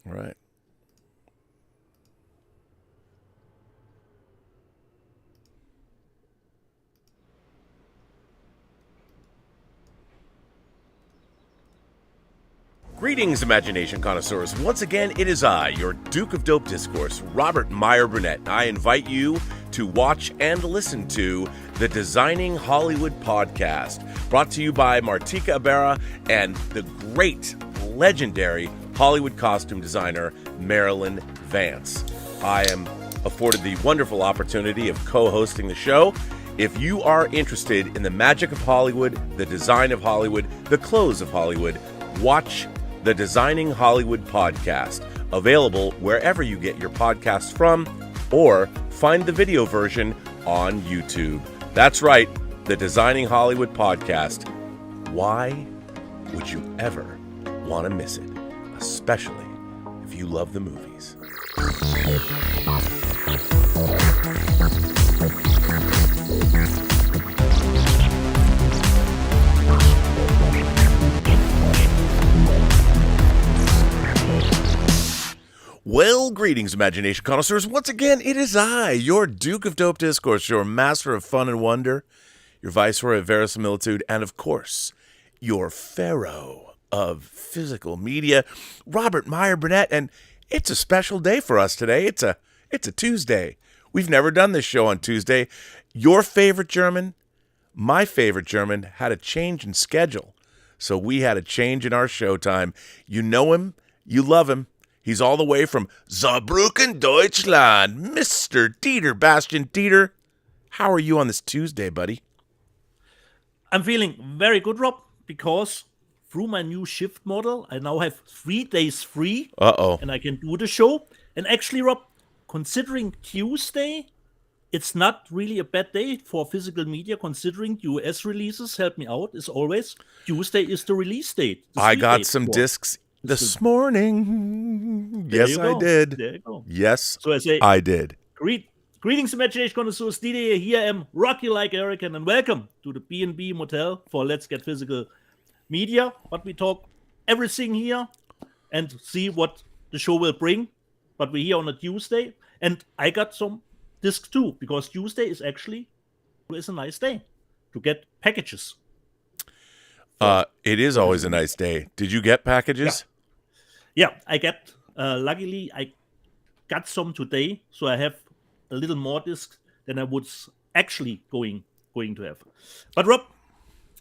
All right. Greetings, imagination connoisseurs. Once again, it is I, your Duke of Dope Discourse, Robert Meyer Burnett. I invite you to watch and listen to the Designing Hollywood podcast, brought to you by Martika Ibarra and the great, legendary Hollywood costume designer, Marilyn Vance. I am afforded the wonderful opportunity of co-hosting the show. If you are interested in the magic of Hollywood, the design of Hollywood, the clothes of Hollywood, watch the Designing Hollywood podcast, available wherever you get your podcasts from, or find the video version on YouTube. That's right, the Designing Hollywood podcast. Why would you ever want to miss it? Especially if you love the movies. Well, greetings, imagination connoisseurs. Once again, it is I, your Duke of Dope Discourse, your master of fun and wonder, your viceroy of verisimilitude, and of course, your pharaoh of physical media, Robert Meyer Burnett. And it's a special day for us today. It's a Tuesday. We've never done this show on Tuesday. Your favorite German, my favorite German, had a change in schedule, so we had a change in our showtime. You know him, you love him. He's all the way from Saarbrücken, Deutschland, Mr. Dieter, Bastian Dieter. How are you on this Tuesday, buddy? I'm feeling very good, Rob, because through my new shift model, I now have 3 days free. Uh-oh. And I can do the show. And actually, Rob, considering Tuesday, it's not really a bad day for physical media, considering US releases help me out, as always. Tuesday is the release date. I got some discs this morning. Yes, I did. There you go. Yes, so I did. Greetings, imagination connoisseurs. Didi here. I am Rocky like Erican, and welcome to the B&B Motel for Let's Get Physical Media. But we talk everything here and see what the show will bring. But we're here on a Tuesday, and I got some discs too, because Tuesday is actually a nice day to get packages. It is always a nice day. Did you get packages? Yeah, I get, luckily, I got some today, so I have a little more discs than I was actually going to have. But Rob,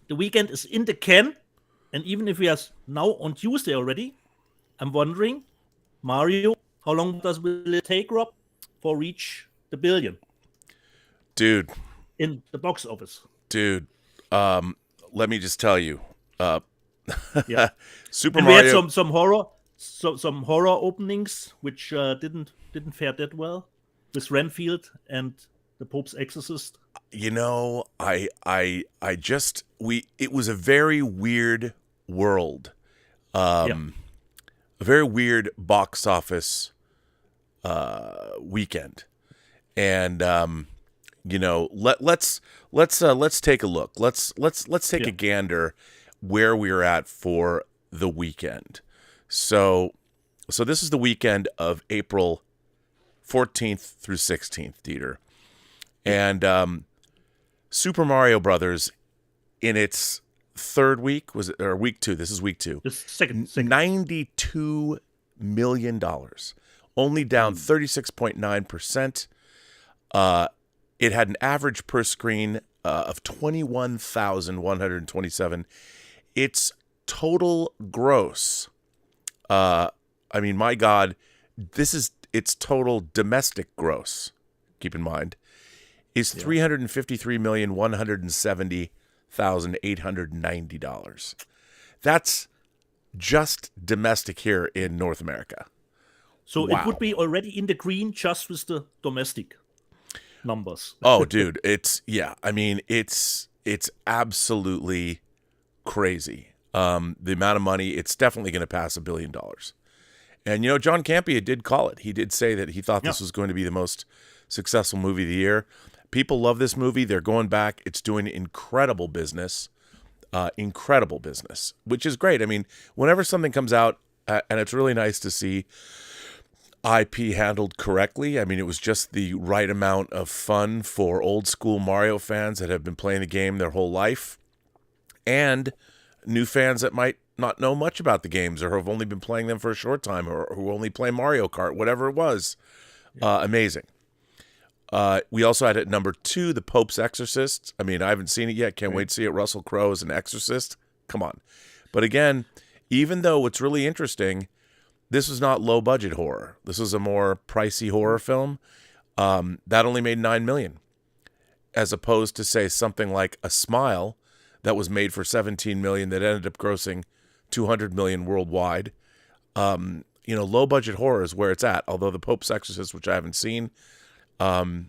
the weekend is in the can, and even if we are now on Tuesday already, I'm wondering, Mario, how long will it take, Rob, for reach the billion? Dude. In the box office. Dude, let me just tell you. Yeah. Super and Mario. We had some horror openings which didn't fare that well with Renfield and the Pope's Exorcist. You know, it was a very weird world, a very weird box office weekend, and you know, let's take a look. Let's take a gander where we're at for the weekend. So this is the weekend of April 14th through 16th, Dieter. And Super Mario Brothers, in its third week, or week 2? This is week 2. The second. $92 million, only down 36.9%. It had an average per screen of 21,127. Its total gross, I mean, my God, this is its total domestic gross, keep in mind, is $353,170,890. That's just domestic here in North America. So It would be already in the green just with the domestic numbers. Oh, dude, it's absolutely crazy. The amount of money, it's definitely going to pass $1 billion. And, you know, John Campea did call it. He did say that he thought this was going to be the most successful movie of the year. People love this movie. They're going back. It's doing incredible business, which is great. I mean, whenever something comes out And it's really nice to see IP handled correctly. I mean, it was just the right amount of fun for old school Mario fans that have been playing the game their whole life, and new fans that might not know much about the games or have only been playing them for a short time, or who only play Mario Kart, whatever it was. Amazing. We also had at number 2, The Pope's Exorcist. I mean, I haven't seen it yet. Can't wait to see it. Russell Crowe as an exorcist. Come on. But again, even though it's really interesting, this was not low-budget horror. This was a more pricey horror film. That only made $9 million, as opposed to, say, something like A Smile that was made for $17 million that ended up grossing $200 million worldwide. Low-budget horror is where it's at, although The Pope's Exorcist, which I haven't seen, it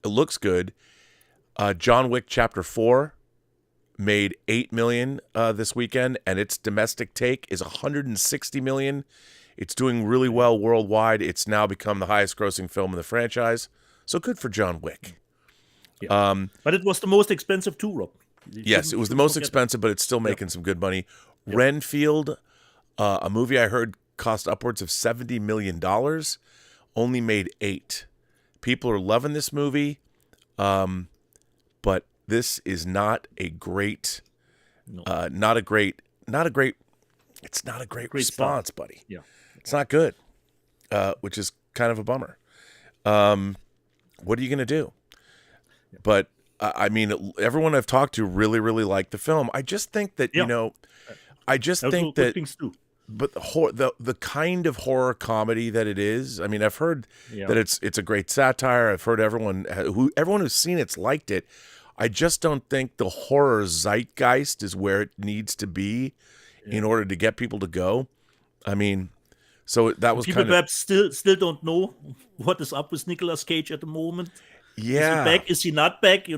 looks good. John Wick Chapter 4 made $8 million this weekend, and its domestic take is $160 million. It's doing really well worldwide. It's now become the highest-grossing film in the franchise. So good for John Wick. Yeah. But it was the most expensive too, Rob. Yes, it was the most expensive, but it's still making some good money. Yep. Renfield, a movie I heard cost upwards of $70 million, only made $8 million. People are loving this movie, but this is not a great, it's not a great response, buddy. Yeah, it's not good, which is kind of a bummer. What are you going to do? But I mean, everyone I've talked to really, really liked the film. I just think that, things too. But the kind of horror comedy that it is, I mean, I've heard that it's a great satire. I've heard everyone who's seen it's liked it. I just don't think the horror zeitgeist is where it needs to be in order to get people to go. I mean, so that was people perhaps still don't know what is up with Nicolas Cage at the moment. Yeah. Is he back? Is he not back?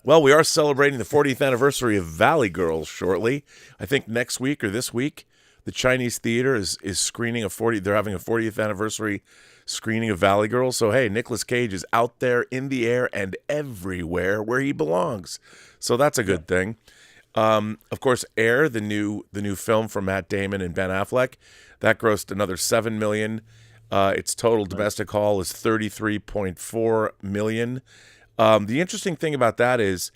Well, we are celebrating the 40th anniversary of Valley Girls shortly. I think next week or this week, the Chinese theater is screening they're having a 40th anniversary screening of Valley Girls. So, hey, Nicolas Cage is out there in the air and everywhere where he belongs. So that's a good thing. Of course, Air, the new film from Matt Damon and Ben Affleck, that grossed another $7 million. Its total domestic haul is $33.4 million. The interesting thing about that is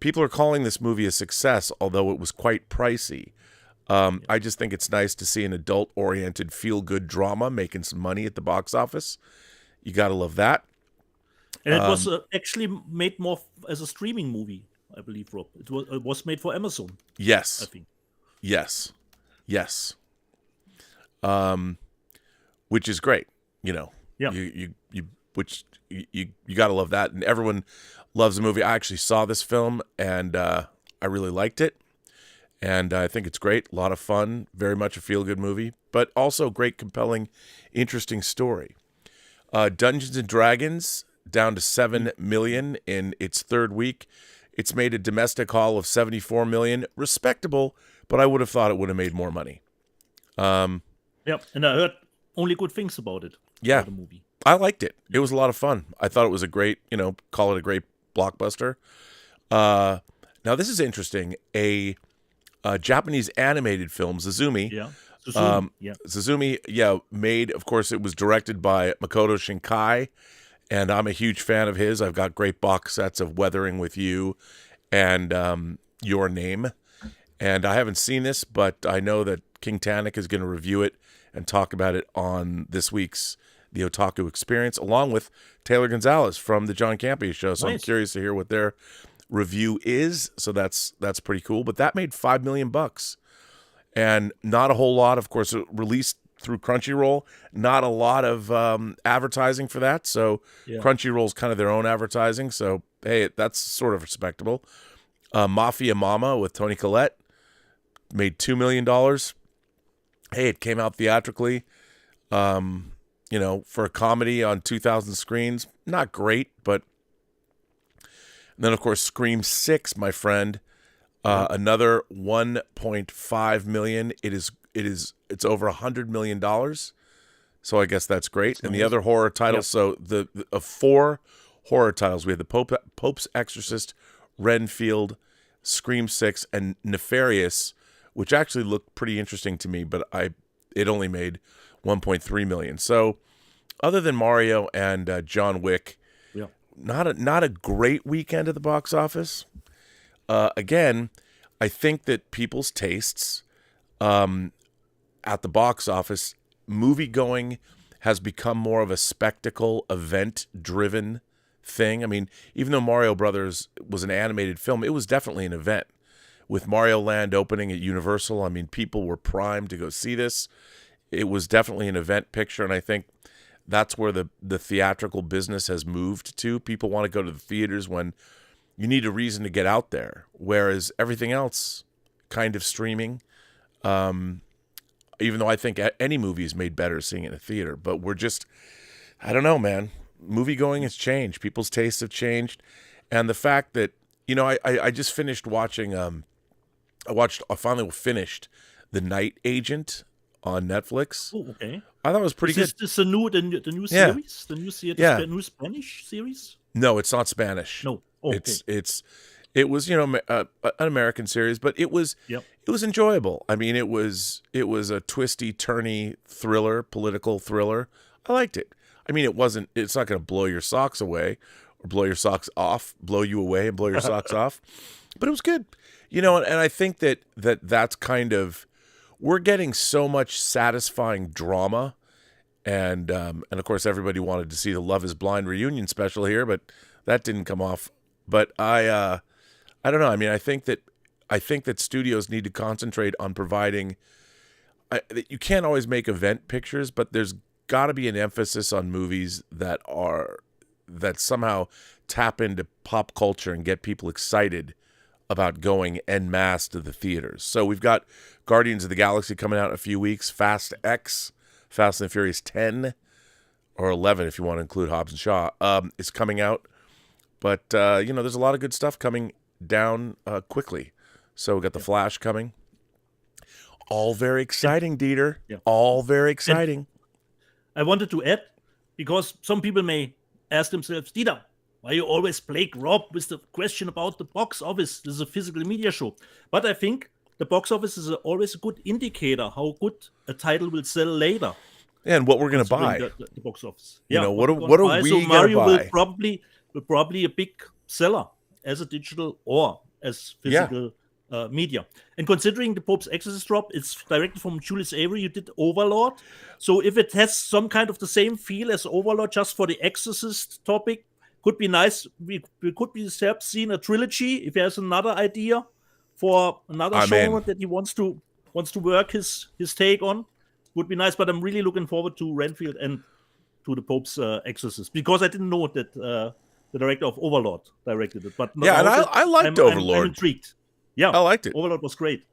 people are calling this movie a success, although it was quite pricey. I just think it's nice to see an adult-oriented, feel-good drama making some money at the box office. You got to love that. And it was actually made more as a streaming movie, I believe, Rob. It was made for Amazon. Yes. I think. Yes. Which is great, Yeah. You got to love that, and everyone loves the movie. I actually saw this film, and I really liked it. And I think it's great. A lot of fun. Very much a feel-good movie. But also great, compelling, interesting story. Dungeons & Dragons, down to $7 million in its third week. It's made a domestic haul of $74 million. Respectable, but I would have thought it would have made more money. And I heard only good things about it. Yeah. The movie. I liked it. It was a lot of fun. I thought it was a great, call it a great blockbuster. Now, this is interesting. A Japanese animated film, Zuzumi. Yeah. Zuzumi, made, of course, it was directed by Makoto Shinkai, and I'm a huge fan of his. I've got great box sets of Weathering with You and Your Name. And I haven't seen this, but I know that King Tannic is going to review it and talk about it on this week's The Otaku Experience, along with Taylor Gonzalez from the John Campea Show. So I'm curious to hear what their review is. So that's pretty cool. But that made $5 million, and not a whole lot. Of course, it released through Crunchyroll. Not a lot of advertising for that. So Crunchyroll's kind of their own advertising. So hey, that's sort of respectable. Mafia Mama with Toni Collette made $2 million. Hey, it came out theatrically. For a comedy on 2,000 screens, not great, but. And then, of course, Scream 6, my friend, another $1.5 million. It's over $100 million. So I guess that's great. And the other horror titles, so the 4 horror titles, we had the Pope's Exorcist, Renfield, Scream 6, and Nefarious, which actually looked pretty interesting to me, but it only made 1.3 million. So other than Mario and John Wick, Yeah. not a great weekend at the box office. Again, I think that people's tastes at the box office, movie going has become more of a spectacle, event-driven thing. I mean, even though Mario Brothers was an animated film, it was definitely an event. With Mario Land opening at Universal, I mean, people were primed to go see this. It was definitely an event picture, and I think that's where the theatrical business has moved to. People want to go to the theaters when you need a reason to get out there, whereas everything else, kind of streaming, even though I think any movie is made better seeing it in a theater. But we're just, I don't know, man. Movie going has changed. People's tastes have changed. And the fact that, I just finished watching, I finally finished The Night Agent on Netflix. Oh, okay. I thought it was pretty good. Is this the new series? The new new Spanish series? No, it's not Spanish. No. Oh, okay. It was an American series, but it was enjoyable. I mean, it was a twisty, turny thriller, political thriller. I liked it. I mean, it's not going to blow your socks away or blow your socks off, blow you away and blow your socks off, but it was good. And I think that's kind of, we're getting so much satisfying drama, and of course everybody wanted to see the Love Is Blind reunion special here, but that didn't come off. But I don't know. I mean, I think that studios need to concentrate on providing. You can't always make event pictures, but there's got to be an emphasis on movies that somehow tap into pop culture and get people excited about going en masse to the theaters. So we've got Guardians of the Galaxy coming out in a few weeks, Fast X, Fast and the Furious 10, or 11 if you want to include Hobbs and Shaw, is coming out. But, there's a lot of good stuff coming down quickly. So we got The Flash coming. All very exciting, Dieter. Yeah. All very exciting. And I wanted to add, because some people may ask themselves, Dieter, why you always plague Rob with the question about the box office? This is a physical media show. But I think the box office is always a good indicator how good a title will sell later. And what we're going to buy. The box office. What are we going to buy? Mario will probably a big seller as a digital or as physical media. And considering the Pope's Exorcist drop, it's directed from Julius Avery, who did Overlord. So if it has some kind of the same feel as Overlord just for the Exorcist topic, could be nice. We could be seeing a trilogy if he has another idea for another genre that he wants to work his take on. Would be nice, but I'm really looking forward to Renfield and to the Pope's Exorcist, because I didn't know that the director of Overlord directed it. But and I liked Overlord. I'm intrigued. Yeah, I liked it. Overlord was great.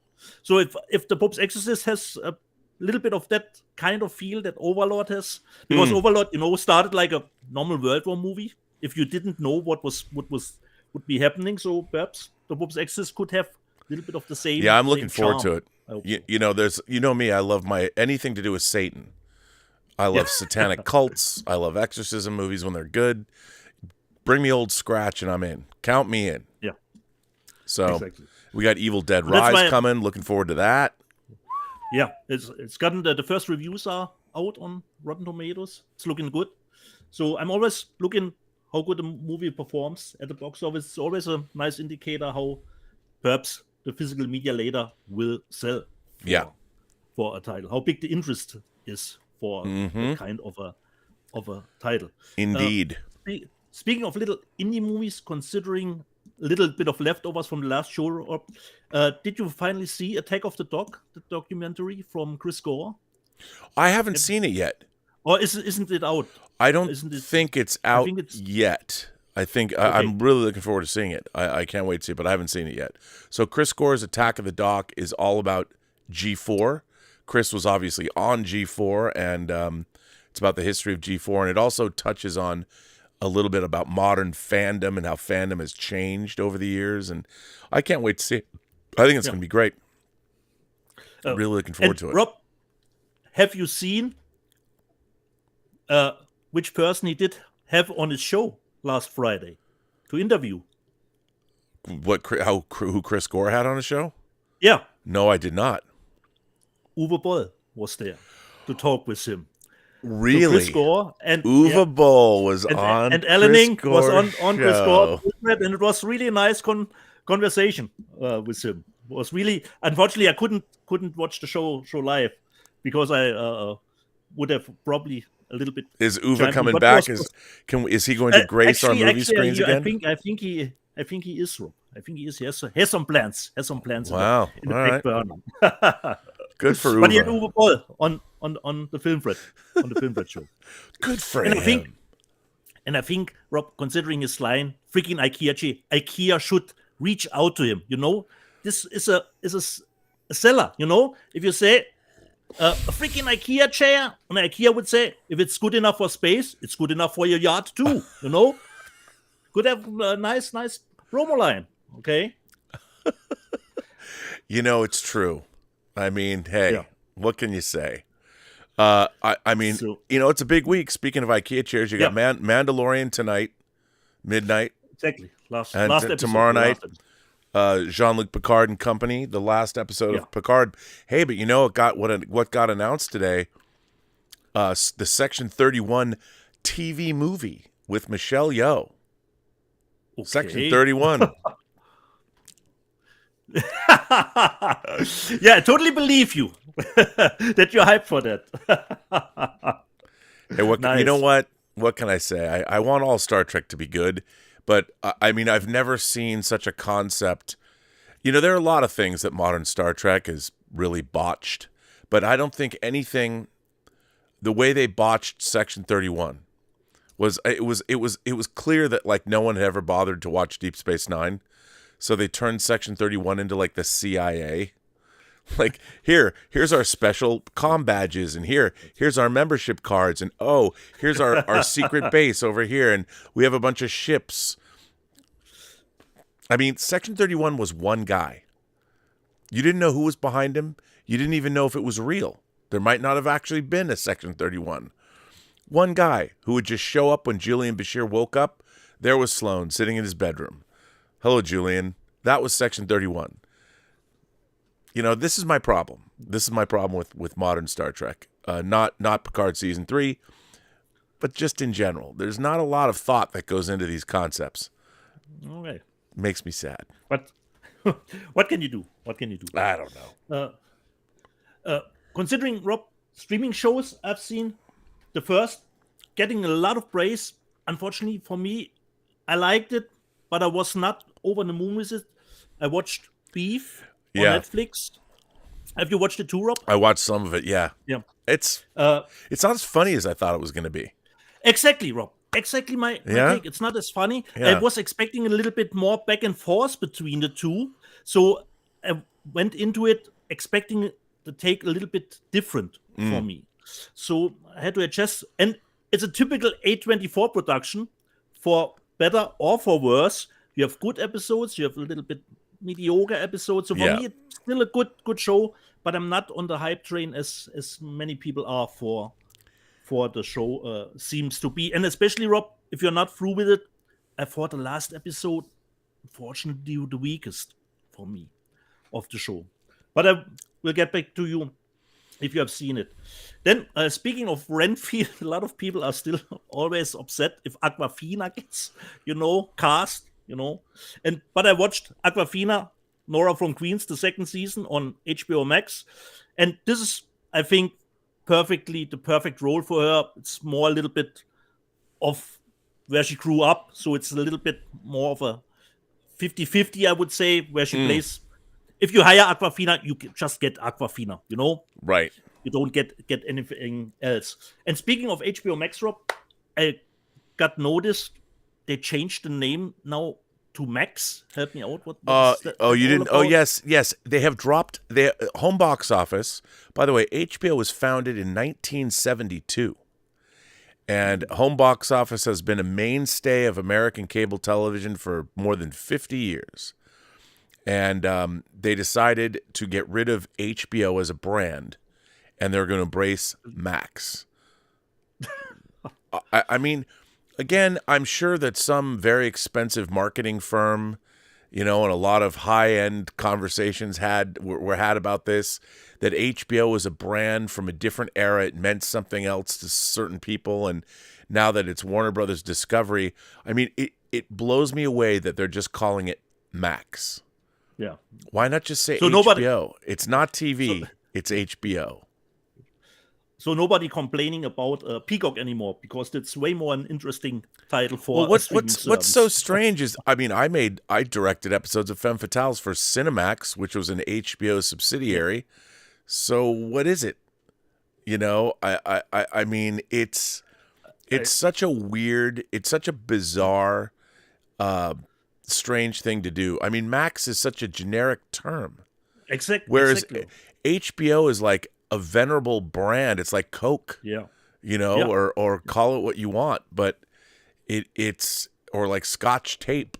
So if the Pope's Exorcist has a little bit of that kind of feel that Overlord has, because Overlord, started like a normal World War movie. If you didn't know what would be happening, so perhaps the Pope's Exorcist could have a little bit of the same. Yeah, I'm looking forward to it. So. There's me. I love anything to do with Satan. I love satanic cults. I love exorcism movies when they're good. Bring me Old Scratch and I'm in. Count me in. Yeah. So exactly. We got Evil Dead Rise coming. Looking forward to that. Yeah, it's gotten the first reviews are out on Rotten Tomatoes. It's looking good. So I'm always looking how good a movie performs at the box office. It's always a nice indicator how perhaps the physical media later will sell for a title. How big the interest is for that kind of a title. Indeed. Speaking of little indie movies, considering a little bit of leftovers from the last show, did you finally see Attack of the Dog, the documentary from Chris Gore? I haven't seen it yet. Or isn't it out? I don't think it's out yet. I think okay. I'm really looking forward to seeing it. I can't wait to see it, but I haven't seen it yet. So Chris Gore's Attack of the Doc is all about G4. Chris was obviously on G4, and it's about the history of G4, and it also touches on a little bit about modern fandom and how fandom has changed over the years, and I can't wait to see it. I think it's going to be great. Really looking forward to it. Rob, have you seen which person he did have on his show last Friday to interview? Who Chris Gore had on his show? Yeah, No, I did not. Uwe Boll was there to talk with him. So Chris Really? Gore and Uwe Boll was on and Alan Chris Ning was Gore's on Chris Gore, show. and it was really a nice conversation with him. It was really, unfortunately, I couldn't watch the show live because I would have probably a little bit. Is Uwe chimed in, coming but back? it was- Is he going to grace our movie screens I again? think he is. Rob. I think he is. He has some plans. Wow. in the All back right. burner. Good for Uwe. But he had Uwe Boll on the Film Thread show. Good for And him. I think, Rob, considering his line, freaking IKEA should reach out to him. You know, this is a seller. You know, if you say a freaking IKEA chair, and IKEA would say, if it's good enough for space, it's good enough for your yard too. You know, could have a nice promo line. Okay. You know, it's true. I mean, hey, Yeah. what can you say? I mean, So- you know, it's a big week. Speaking of IKEA chairs, you got Mandalorian tonight, midnight, Exactly. Last and episode. tomorrow the night, last episode. Jean-Luc Picard and company, the last episode Yeah. of Picard. Hey, but you know what got announced today? The Section 31 TV movie with Michelle Yeoh. Okay. Section 31. Yeah, I totally believe you that you're hyped for that. Hey, you Nice. know what? What can I say? I want all Star Trek to be good, but I mean, I've never seen such a concept. You know, there are a lot of things that modern Star Trek is really botched, but I don't think anything. The way they botched Section 31 was it was clear that like no one had ever bothered to watch Deep Space Nine, so they turned Section 31 into like the CIA. Like here's our special comm badges, and here's our membership cards, and here's our secret base over here, and we have a bunch of ships. I mean, Section 31 was one guy. You didn't know who was behind him. You didn't even know if it was real. There might not have actually been a Section 31. One guy who would just show up when Julian Bashir woke up. There was Sloan sitting in his bedroom. Hello, Julian. That was Section 31. You know, this is my problem. This is my problem with modern Star Trek. Not Picard Season 3, but just in general. There's not a lot of thought that goes into these concepts. Okay. Makes me sad. But what can you do? I don't know. Considering, Rob, streaming shows I've seen, the first getting a lot of praise. Unfortunately for me, I liked it, but I was not over the moon with it. I watched Beef on Yeah. Netflix. Have you watched it too, Rob? I watched some of it, yeah. Yeah. It's not as funny as I thought it was going to be. Exactly, Rob. Exactly my Yeah? take. It's not as funny. Yeah. I was expecting a little bit more back and forth between the two. So I went into it expecting the take a little bit different for me. So I had to adjust. And it's a typical A24 production, for better or for worse. You have good episodes, you have a little bit mediocre episodes. So for Yeah. me, it's still a good show, but I'm not on the hype train as many people are for the show seems to be. And especially, Rob, if you're not through with it, I thought the last episode, unfortunately, the weakest for me of the show. But I will get back to you if you have seen it. Then, speaking of Renfield, a lot of people are still always upset if Aquafina gets, cast, But I watched Aquafina, Nora from Queens, the second season on HBO Max. And this is, I think, the perfect role for her. It's more a little bit of where she grew up. So it's a little bit more of a 50-50, I would say, where she plays. If you hire Aquafina, you just get Aquafina, Right. You don't get anything else. And speaking of HBO Max, Rob, I got noticed they changed the name now to Max. Help me out. What is that you didn't? all Oh, about? yes. They have dropped their home box office. By the way, HBO was founded in 1972. And home box office has been a mainstay of American cable television for more than 50 years. And they decided to get rid of HBO as a brand, and they're going to embrace Max. I mean, again, I'm sure that some very expensive marketing firm, and a lot of high-end conversations were had about this, that HBO was a brand from a different era. It meant something else to certain people, and now that it's Warner Brothers Discovery, I mean, it blows me away that they're just calling it Max. Yeah. Why not just say So HBO? It's not TV, it's HBO. So nobody complaining about Peacock anymore, because it's way more an interesting title for Well, a streaming service. what's so strange is, I mean, I directed episodes of Femme Fatales for Cinemax, which was an HBO subsidiary. So what is it? I mean, it's such a weird, it's such a bizarre, strange thing to do. I mean, Max is such a generic term. Exactly. Whereas HBO is like a venerable brand. It's like Coke. Yeah. Or call it what you want, but it's or like Scotch tape.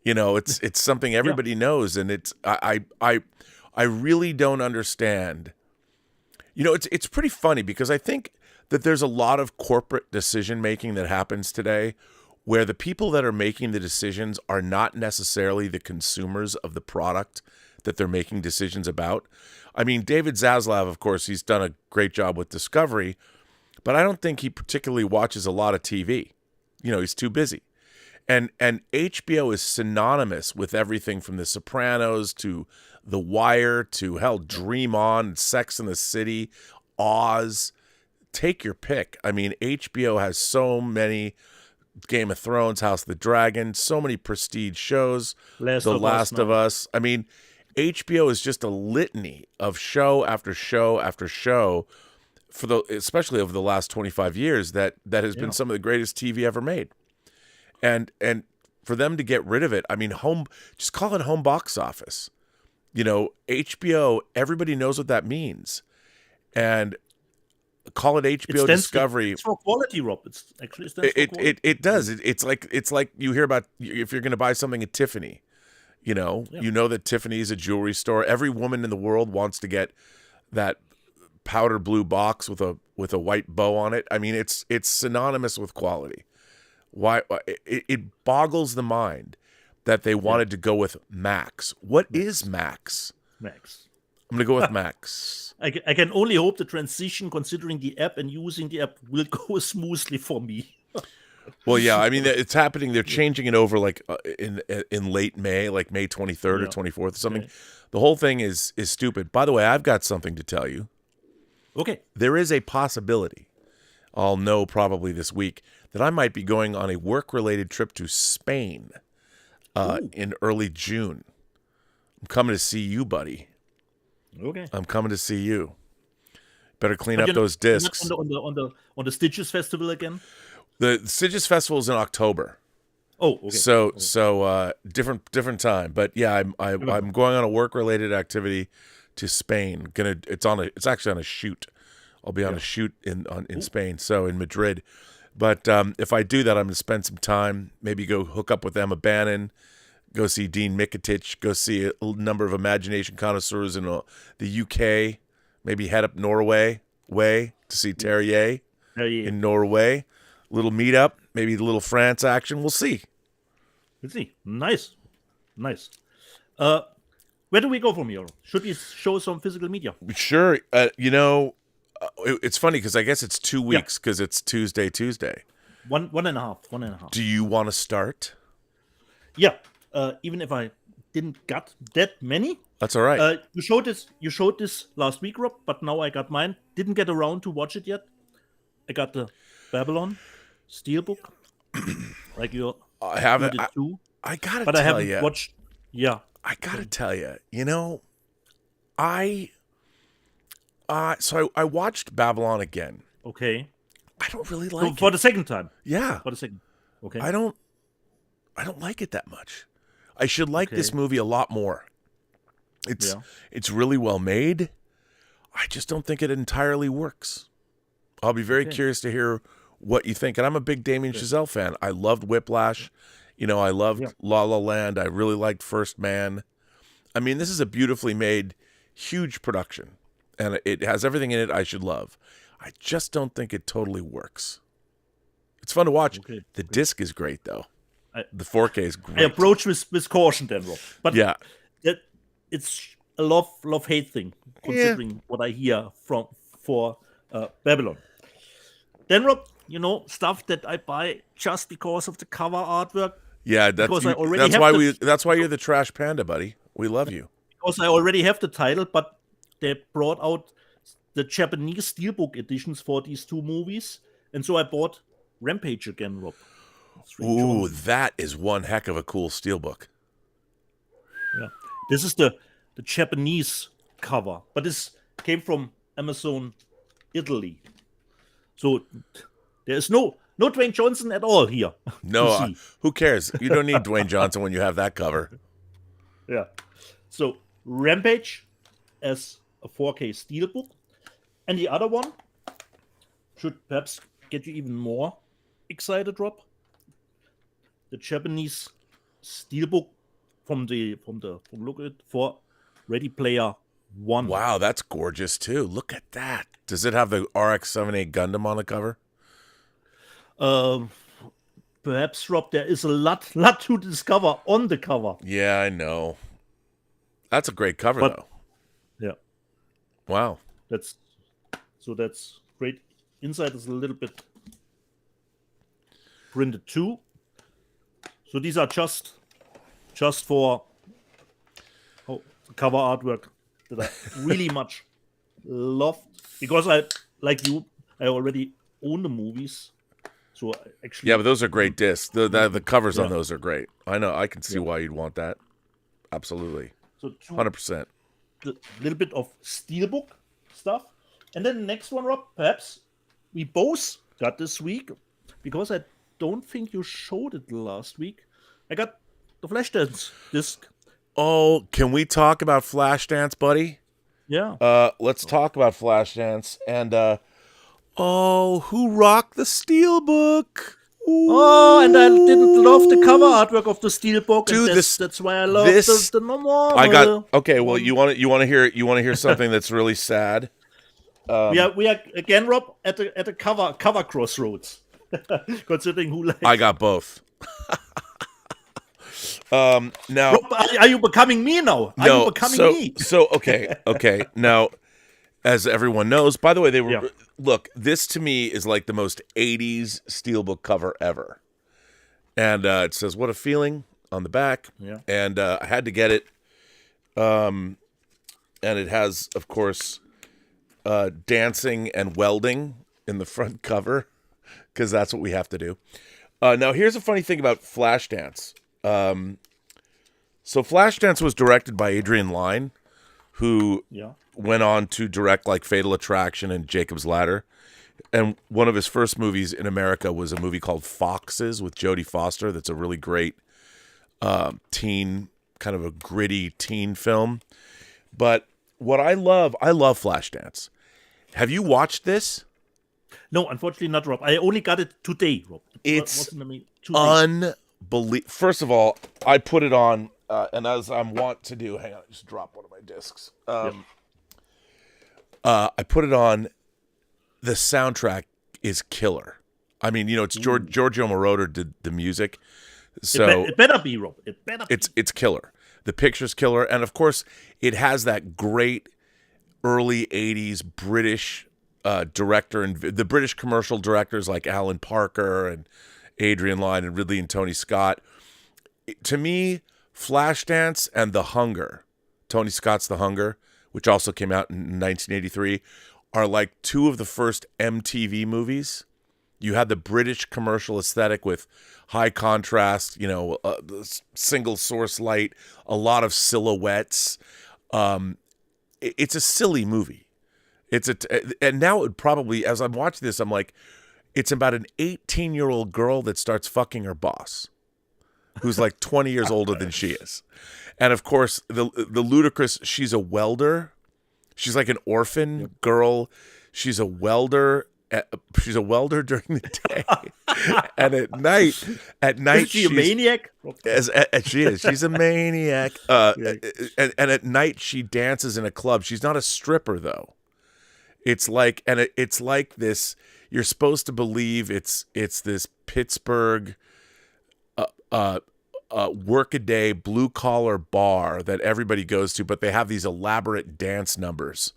It's something everybody knows, and it's I really don't understand. It's pretty funny, because I think that there's a lot of corporate decision making that happens today where the people that are making the decisions are not necessarily the consumers of the product that they're making decisions about. I mean, David Zaslav, of course, he's done a great job with Discovery, but I don't think he particularly watches a lot of TV. He's too busy. And HBO is synonymous with everything from The Sopranos to The Wire to, hell, Dream On, Sex and the City, Oz. Take your pick. I mean, HBO has so many, Game of Thrones, House of the Dragon, so many prestige shows, The Last of Us. I mean, HBO is just a litany of show after show after show, especially over the last 25 years, that has been some of the greatest TV ever made. And for them to get rid of it, I mean, just call it home box office. HBO, everybody knows what that means. And call it HBO Discovery. It's for quality, Rob. It's actually stands for quality. It does. It's like you hear about, if you're going to buy something at Tiffany, you know that Tiffany is a jewelry store. Every woman in the world wants to get that powder blue box with a white bow on it. I mean, it's synonymous with quality. Why it boggles the mind that they wanted to go with Max. What is Max? Max. I'm going to go with Max. I can only hope the transition, considering the app and using the app, will go smoothly for me. Well, yeah, I mean, it's happening. They're changing it over like in late May, like May 23rd or 24th or something. Okay. The whole thing is stupid. By the way, I've got something to tell you. Okay. There is a possibility, I'll know probably this week, that I might be going on a work-related trip to Spain in early June. I'm coming to see you, buddy. Okay. I'm coming to see you. Better clean up those discs. On the Stitches Festival again? The Stitches Festival is in October. Oh, okay. So different time. But yeah, I'm going on a work-related activity to Spain. It's actually on a shoot. I'll be on a shoot in Spain, so in Madrid. But if I do that, I'm going to spend some time, maybe go hook up with Emma Bannon, go see Dean Mikitich, go see a number of imagination connoisseurs in the UK, maybe head up Norway to see Terrier in Norway. Little meetup, maybe a little France action. We'll see. Nice. Where do we go from here? Should we show some physical media? Sure. It's funny because I guess it's 2 weeks because it's Tuesday. One and a half. Do you want to start? Yeah. Even if I didn't get that many. That's all right. You showed this last week, Rob, but now I got mine. Didn't get around to watch it yet. I got the Babylon Steelbook. Like you. I haven't. I gotta tell you. But I haven't watched. Yeah. I gotta tell you. So I watched Babylon again. Okay. I don't really like it. For the second time. Yeah. For the second. Okay. I don't like it that much. I should like this movie a lot more. It's really well made. I just don't think it entirely works. I'll be very curious to hear what you think. And I'm a big Damien Chazelle fan. I loved Whiplash. I loved La La Land. I really liked First Man. I mean, this is a beautifully made, huge production. And it has everything in it I should love. I just don't think it totally works. It's fun to watch. The disc is great, though. The 4K is I great. approach with caution, then, Rob. But Yeah. it's a love-hate thing, considering what I hear for Babylon. Then, Rob, stuff that I buy just because of the cover artwork. Yeah, Because I already have that's why you're the trash panda, buddy. We love you. Because I already have the title, but they brought out the Japanese steelbook editions for these two movies, and so I bought Rampage again, Rob. Ooh, that is one heck of a cool steelbook. Yeah, this is the Japanese cover, but this came from Amazon Italy, so there is no Dwayne Johnson at all here. No, who cares? You don't need Dwayne Johnson when you have that cover. Yeah, so Rampage as a 4K steelbook, and the other one should perhaps get you even more excited, Rob. The Japanese steelbook from look at it for Ready Player One. Wow, that's gorgeous too. Look at that. Does it have the RX-78 Gundam on the cover? Perhaps, Rob, there is a lot to discover on the cover. Yeah, I know. That's a great cover, though. Yeah. Wow. That's great. Inside is a little bit printed too. So these are just for the cover artwork that I really much love, because I already own the movies. So actually, yeah, but those are great discs. The covers on those are great. I know. I can see why you'd want that. Absolutely. So 100%. A little bit of steelbook stuff, and then the next one, Rob, perhaps we both got this week, because I don't think you showed it last week. I got the Flashdance disc. Oh, can we talk about Flashdance, buddy? Yeah. Let's talk about Flashdance. And who rocked the steelbook? Oh, and I didn't love the cover artwork of the steelbook. Dude, and that's why I love the normal. I got okay. Well, you want to hear something that's really sad. We are again, Rob, at the cover crossroads. Considering who likes. I got both. Now, Rob, are you becoming me now? Are you becoming me? So okay. Now, as everyone knows, by the way, look. This to me is like the most '80s steelbook cover ever, and it says "What a Feeling" on the back. Yeah. And I had to get it. And it has, of course, dancing and welding in the front cover, because that's what we have to do. Now, here's a funny thing about Flashdance. So Flashdance was directed by Adrian Lyne, who went on to direct like Fatal Attraction and Jacob's Ladder. And one of his first movies in America was a movie called Foxes with Jodie Foster. That's a really great teen, kind of a gritty teen film. But what I love Flashdance. Have you watched this? No, unfortunately not, Rob. I only got it today, Rob. It's unbelievable. First of all, I put it on, and as I'm wont to do, hang on, I just dropped one of my discs. I put it on. The soundtrack is killer. I mean, it's Giorgio Moroder did the music, so it better be, Rob. It better be. It's killer. The picture's killer, and of course, it has that great early '80s British director and the British commercial directors like Alan Parker and Adrian Lyne and Ridley and Tony Scott. To me, Flashdance and The Hunger, Tony Scott's The Hunger, which also came out in 1983, are like two of the first MTV movies. You had the British commercial aesthetic with high contrast, single source light, a lot of silhouettes. It's a silly movie. And now it would probably, as I'm watching this, I'm like, it's about an 18-year-old girl that starts fucking her boss, who's like 20 years older than she is. And of course, the ludicrous, she's a welder. She's like an orphan girl. She's a welder. She's a welder during the day, and at night, is she a maniac? She is. She's a maniac. And at night, she dances in a club. She's not a stripper though. It's like this. You're supposed to believe it's this Pittsburgh workaday blue collar bar that everybody goes to, but they have these elaborate dance numbers.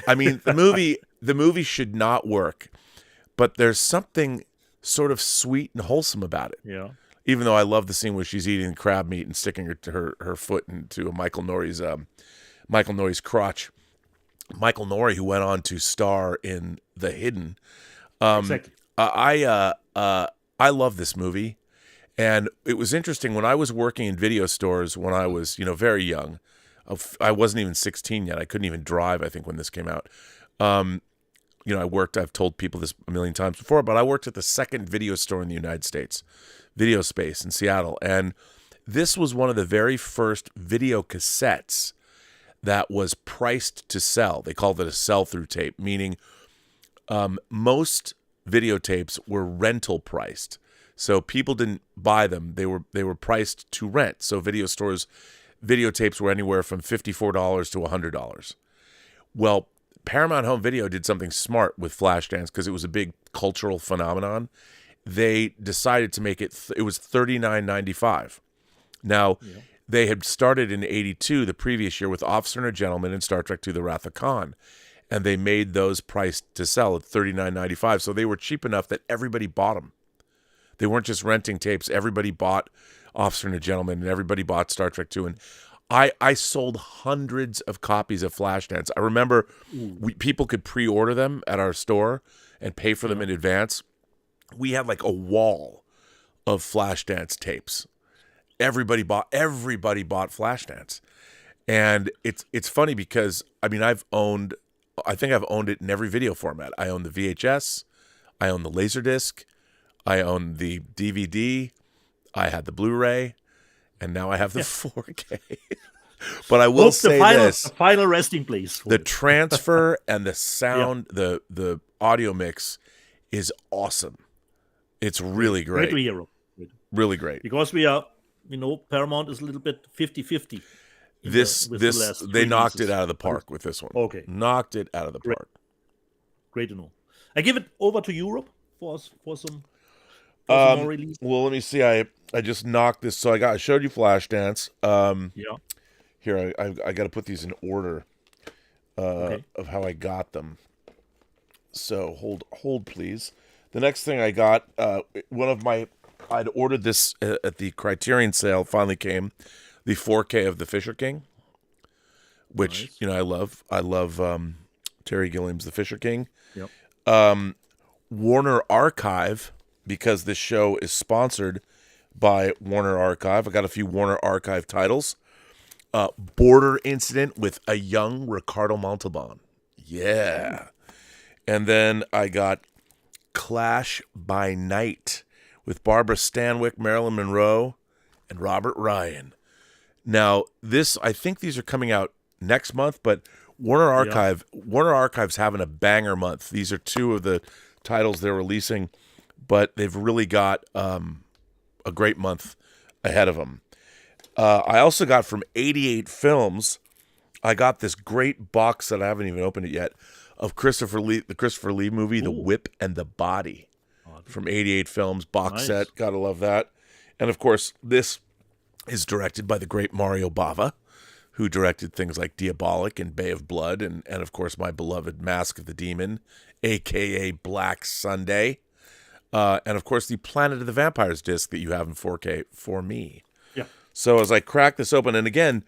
I mean, the movie should not work, but there's something sort of sweet and wholesome about it. Yeah. Even though I love the scene where she's eating crab meat and sticking her foot into Michael Norrie's crotch. Michael Norrie, who went on to star in The Hidden. Exactly. I love this movie. And it was interesting when I was working in video stores when I was, very young. I wasn't even 16 yet. I couldn't even drive, I think, when this came out. I've told people this a million times before, but I worked at the second video store in the United States, Video Space in Seattle. And this was one of the very first video cassettes that was priced to sell. They called it a sell-through tape, meaning most videotapes were rental priced. So people didn't buy them. They were priced to rent. So video stores, videotapes were anywhere from $54 to $100. Well, Paramount Home Video did something smart with Flashdance because it was a big cultural phenomenon. They decided to make it, it was $39.95. Now, they had started in 82, the previous year, with Officer and a Gentleman and Star Trek II, The Wrath of Khan. And they made those priced to sell at $39.95. So they were cheap enough that everybody bought them. They weren't just renting tapes. Everybody bought Officer and a Gentleman, and everybody bought Star Trek II. And I sold hundreds of copies of Flashdance. I remember people could pre-order them at our store and pay for them in advance. We had like a wall of Flashdance tapes. Everybody bought Flashdance. And it's funny because, I think I've owned it in every video format. I own the VHS. I own the Laserdisc. I own the DVD. I had the Blu-ray. And now I have the 4K. But I will say this. The final resting place. The transfer and the sound, the audio mix is awesome. It's really great. Great to hear. Really great. Because we are, Paramount is a little bit 50-50. They knocked it out of the park with this one. Okay. Knocked it out of the park. Great to know. I give it over to Europe for some more release. Well, let me see. I just knocked this. So I showed you Flashdance. Here, I got to put these in order of how I got them. So hold please. The next thing I got, I'd ordered this at the Criterion sale. Finally came, the 4K of The Fisher King, which I love. I love Terry Gilliam's The Fisher King. Yep. Warner Archive, because this show is sponsored by Warner Archive. I got a few Warner Archive titles. Border Incident with a young Ricardo Montalban. Yeah. And then I got Clash by Night with Barbara Stanwyck, Marilyn Monroe, and Robert Ryan. Now, I think these are coming out next month, but Warner Archive's having a banger month. These are two of the titles they're releasing, but they've really got a great month ahead of them. I also got from 88 Films, I got this great box that I haven't even opened it yet, of the Christopher Lee movie, The Whip and the Body, from 88 Films, box set. Gotta love that. And of course, this is directed by the great Mario Bava, who directed things like Diabolic and Bay of Blood, and of course my beloved Mask of the Demon, a.k.a. Black Sunday. And of course the Planet of the Vampires disc that you have in 4K for me. Yeah. So as I crack this open, and again,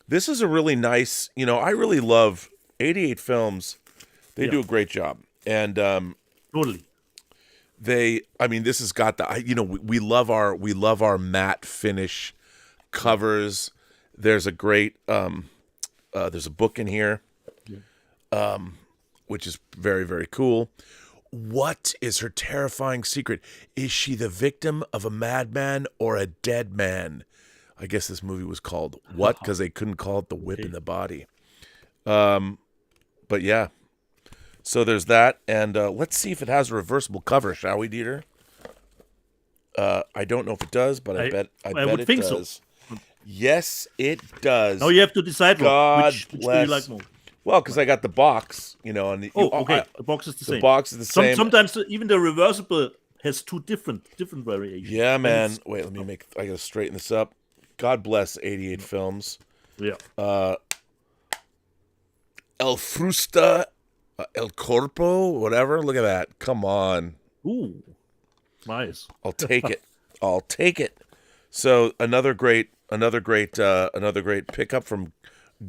this is a really nice, I really love 88 Films. They do a great job. And totally. This has got the, we love our matte finish covers. There's a great, there's a book in here, which is very, very cool. What is her terrifying secret? Is she the victim of a madman or a dead man? I guess this movie was called What? Because they couldn't call it The Whip in the Body. But yeah. So there's that. And let's see if it has a reversible cover, shall we, Dieter? I don't know if it does, but I bet would it think does. So. Yes, it does. Now you have to decide which do you like more. Well, because I got the box, and okay. The box is the same. The box is the same. Sometimes even the reversible has two different variations. Yeah, And man. it's- Wait, I gotta straighten this up. God bless 88 Films. yeah. El Frusta, El Corpo, whatever. Look at that. Come on. Ooh, nice. I'll take it. I'll take it. So another great pickup from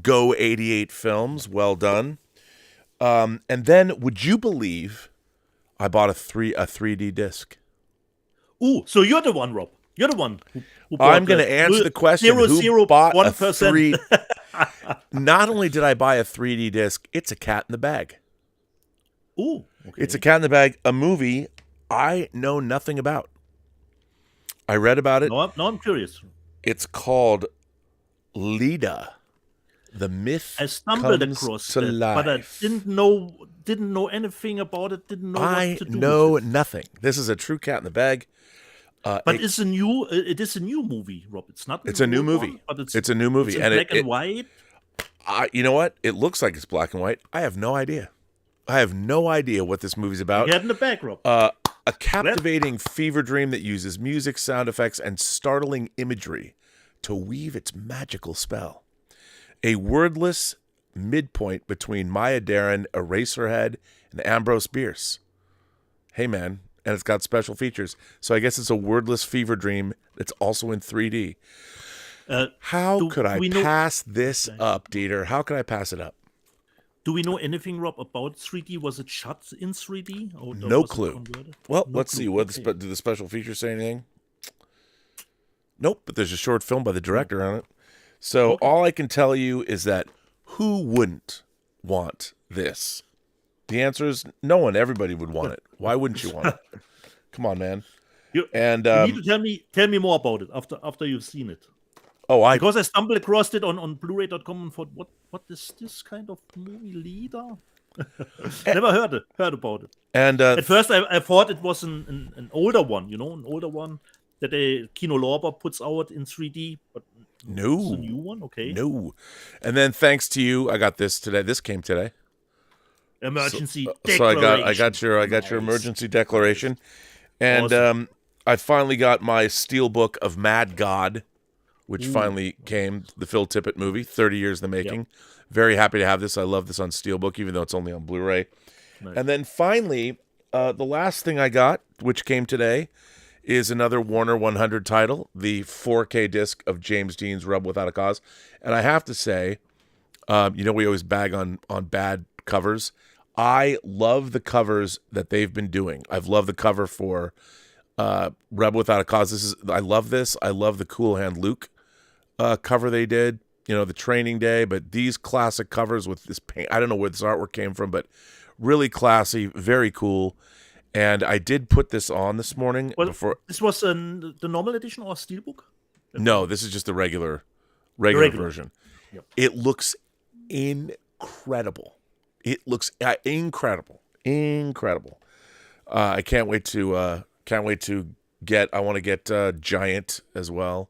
Go 88 Films. Well done. And then, would you believe, I bought a 3D disc. Ooh, so you're the one, Rob. You're the one who bought I'm going to answer the question. Who bought a 3? Not only did I buy a 3D disc, it's a cat in the bag. Ooh, okay. It's a cat in the bag, a movie I know nothing about. I read about it. No, I'm curious. It's called Leda. The myth I stumbled comes across to it, life. but I didn't know anything about it. Didn't know I what to do know with it. nothing. This is a true cat in the bag. But it is a new movie, Rob. It's not. It's a new old movie. one, but It's a new movie, It's in and black and white. you know what? It looks like it's black and white. I have no idea. I have no idea what this movie's about. You had in the back, Rob. A captivating fever dream that uses music, sound effects, and startling imagery to weave its magical spell. A wordless midpoint between Maya Deren, Eraserhead, and Ambrose Bierce. Hey, man. And it's got special features. So I guess it's a wordless fever dream that's also in 3D. How could I pass this up, Dieter? How could I pass it up? Do we know anything, Rob, about 3D? Was it shot in 3D? Or No was it clue. converted? Well, No let's clue. see. What Okay. do the special features say anything? Nope, but there's a short film by the director on it. So all I can tell you is that who wouldn't want this? The answer is no one. Everybody would want it. Why wouldn't you want it? Come on, man. You And need to tell me more about it after you've seen it. I Because I stumbled across it on Blu-ray.com and thought, what is this kind of movie leader? Never heard about it. and At first, I thought it was an older one, an older one that Kino Lorber puts out in 3D, but it's a no, new one. Okay, no. And then thanks to you, I got this today. This came today. emergency So declaration. I got your emergency declaration, and Awesome. I finally got my steelbook of Mad God, which finally came, the Phil Tippett movie, 30 years in the making. Very happy to have this. I love this on steelbook, even though it's only on Blu-ray. Nice. And then finally, the last thing I got, which came today, is another Warner 100 title, the 4K disc of James Dean's Rebel Without a Cause. And I have to say, we always bag on bad covers. I love the covers that they've been doing. I've loved the cover for Rebel Without a Cause. I love this. I love the Cool Hand Luke cover they did, the training day, but these classic covers with this paint, I don't know where this artwork came from, but really classy, very cool. And I did put this on this morning before. This was the normal edition or steelbook? No, this is just the regular version. Yep. It looks incredible. It looks incredible. I can't wait to get. I want to get Giant as well.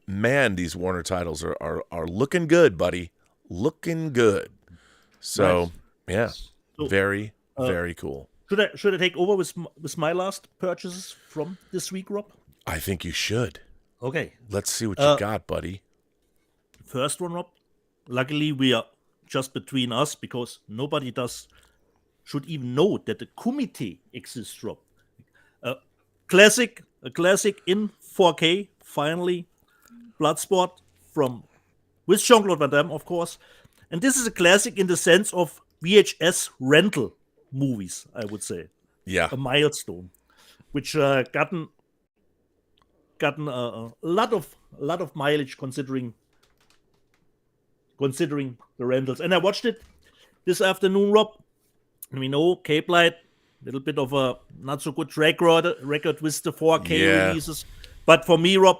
Man, these Warner titles are looking good, buddy. Looking good. So yeah, So, very cool. Should I take over with my last purchases from this week, Rob? I think you should. Okay. Let's see what you got, buddy. First one, Rob. Luckily, we are just between us because nobody should even know that the Kumite exists, Rob. A classic in 4K, finally. Bloodsport with Jean-Claude Van Damme, of course. And this is a classic in the sense of VHS rental movies, I would say. Yeah. A milestone, which gotten a lot of mileage considering the rentals. And I watched it this afternoon, Rob. And we know Cape Light, a little bit of a not so good record with the 4K releases. But for me, Rob,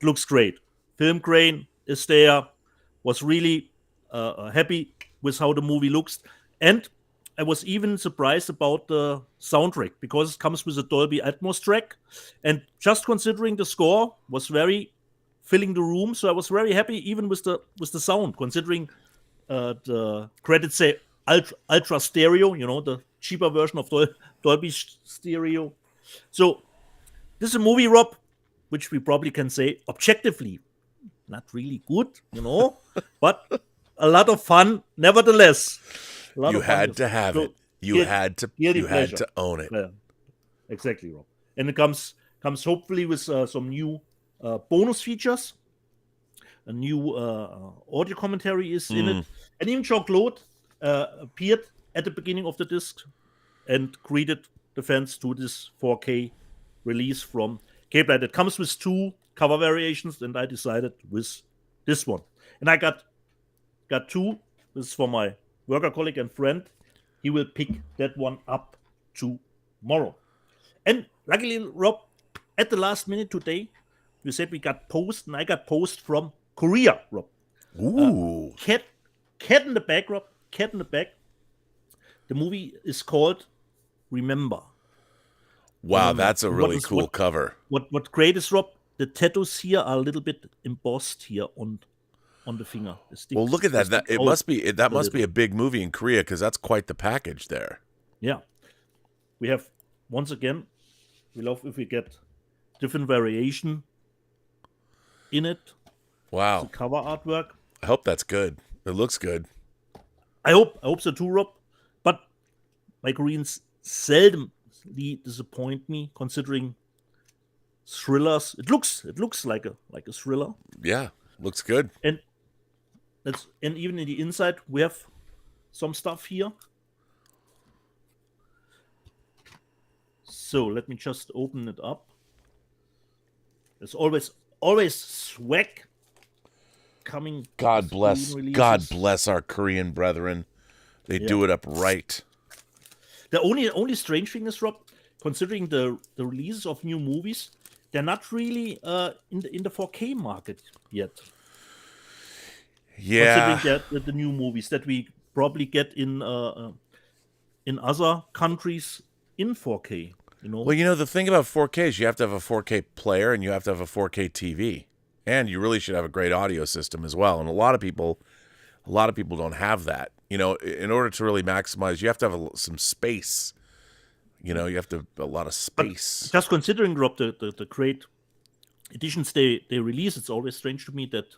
it looks great. Film grain is there. Was really happy with how the movie looks. And I was even surprised about the soundtrack because it comes with a Dolby Atmos track. And just considering the score was very filling the room, so I was very happy even with the sound, considering the credits say ultra stereo, cheaper version of Dolby Stereo. So this is a movie, Rob, which we probably can say objectively not really good, but a lot of fun nevertheless. You had to have it. You had to own it. Yeah, exactly, Rob. And it comes hopefully with some new bonus features. A new audio commentary is in it, and even Jean-Claude appeared at the beginning of the disc and greeted the fans to this 4K release from K-Blade. It comes with 2 cover variations, and I decided with this one. And I got 2. This is for my worker colleague and friend. He will pick that one up tomorrow. And luckily, Rob, at the last minute today, you said we got post, and I got post from Korea, Rob. Ooh. Cat in the Bag, Rob. Cat in the Bag. The movie is called Remember. Wow, that's a really cool cover. What great is, Rob? The tattoos here are a little bit embossed here on the finger. Well, look at that. That must be a big movie in Korea, because that's quite the package there. Yeah. We have, once again, we love if we get different variation in it. Wow. The cover artwork. I hope that's good. It looks good. I hope so too, Rob. But my Koreans seldomly disappoint me, considering thrillers. It looks like a thriller. Yeah, looks good. And even in the inside we have some stuff here. So let me just open it up. There's always swag coming. God bless our Korean brethren. They do it up right. The only strange thing is, Rob, considering the releases of new movies, they're not really in the 4K market yet. Yeah. Considering the new movies that we probably get in other countries in 4K. Well, the thing about 4K is you have to have a 4K player and you have to have a 4K TV, and you really should have a great audio system as well. And a lot of people don't have that. In order to really maximize, you have to have some space. You have to have a lot of space. But just considering, Rob, the great editions they release, it's always strange to me that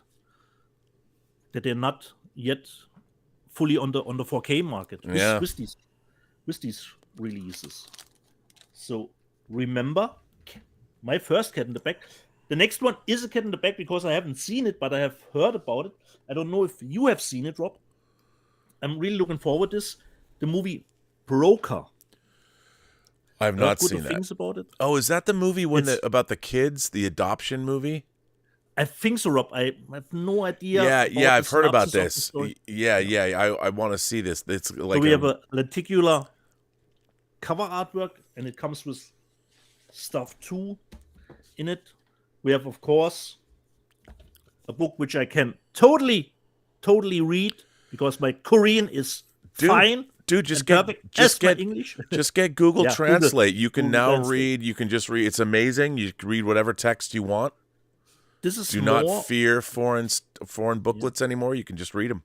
they're not yet fully on the 4K market with these releases. So remember, my first Cat in the Bag. The next one is a Cat in the Bag because I haven't seen it, but I have heard about it. I don't know if you have seen it, Rob. I'm really looking forward to this. The movie Broker. I have not seen that. Things about it. Oh, is that the movie about the kids, the adoption movie? I think so, Rob. I have no idea. Yeah, I've heard about this. Yeah. I want to see this. It's like so we have a lenticular cover artwork, and it comes with stuff too in it. We have, of course, a book which I can totally read because my Korean is fine. Dude, just get English. Just get Google Translate. Google, you can Google now Translate. read. You can just read. It's amazing. You can read whatever text you want. This is not fear foreign booklets anymore. You can just read them.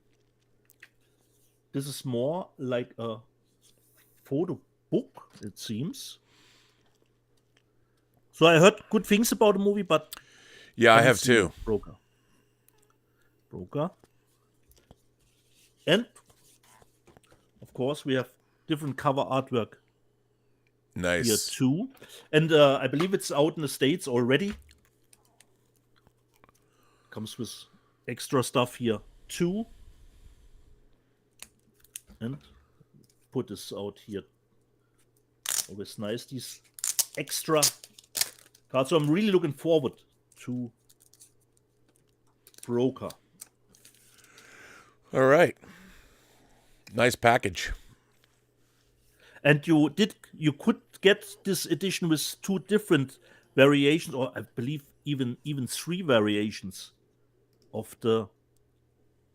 This is more like a photo book, it seems. So I heard good things about the movie, but yeah, I have too. Broker. And of course, we have different cover artwork. Nice. Here too, and I believe it's out in the States already. Comes with extra stuff here too, and put this out here. Always nice, these extra cards. So I'm really looking forward to Broker. All right. Nice package. And you could get this edition with 2 different variations, or I believe even 3 variations of the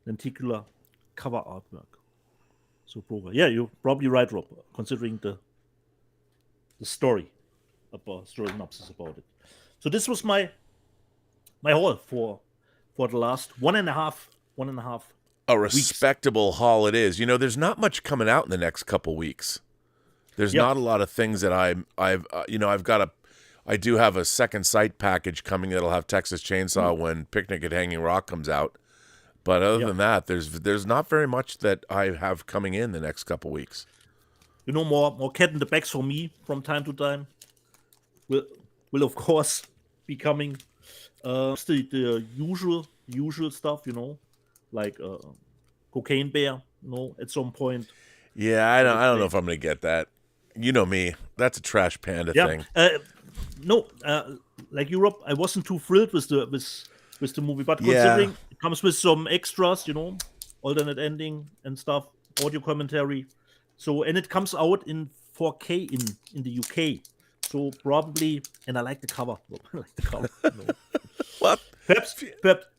lenticular cover artwork. So Broker. Yeah, you're probably right, Rob, considering the story synopsis about it. So this was my haul for the last one and a half A respectable haul it is. There's not much coming out in the next couple weeks. There's not a lot of things that I do have a second sight package coming that'll have Texas Chainsaw when Picnic at Hanging Rock comes out. But other than that, there's not very much that I have coming in the next couple weeks. More cat in the bags for me from time to time. Will of course be coming. The usual stuff, like Cocaine Bear, at some point. Yeah, I don't know if I'm gonna get that. You know me, that's a trash panda thing. Like Europe, I wasn't too thrilled with the movie, but considering it comes with some extras, alternate ending and stuff, audio commentary. So, and it comes out in 4K in the UK. So probably, and I like the cover. I like the cover. What?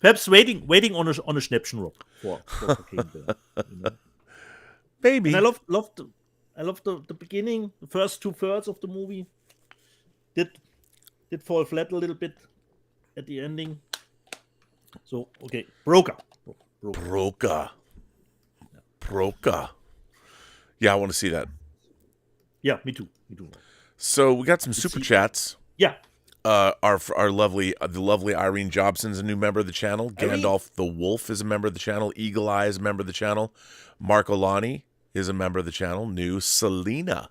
Perhaps waiting on a Schnäppchen, Rob, for Cocaine Bear. Maybe. And I love the beginning, the first 2/3 of the movie. Did fall flat a little bit at the ending. So okay, Broker. Yeah, I want to see that. Yeah, me too. So we got some super chats. Yeah. Our lovely Irene Jobson's a new member of the channel. Gandalf the Wolf is a member of the channel. Eagle Eye is a member of the channel. Mark Olani is a member of the channel. New Selena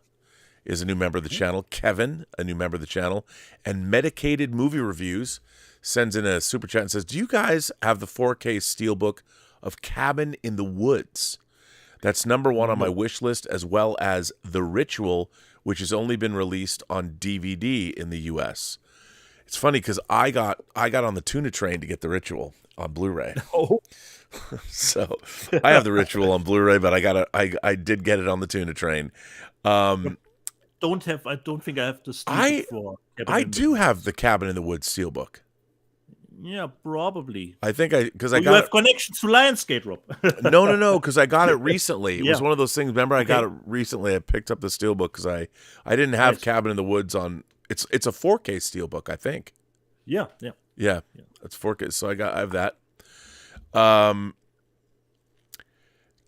is a new member of the channel. Kevin, a new member of the channel. And Medicated Movie Reviews sends in a super chat and says, do you guys have the 4K steelbook of Cabin in the Woods? That's number one on my wish list, as well as The Ritual, which has only been released on DVD in the U.S. It's funny because I got on the tuna train to get The Ritual on Blu-ray. Oh. So I have The Ritual on Blu-ray, but I did get it on the tuna train. I don't think I have the steelbook for Cabin I in do have the Cabin in the Woods steelbook. Yeah, probably. I think because I you got have connections to Lionsgate, Rob. No, because I got it recently. It was Yeah. one of those things. Remember, I got it recently. I picked up the steelbook because I didn't have Nice. Cabin in the Woods on. It's a 4K steelbook, I think. Yeah. Yeah, it's 4K. So I have that.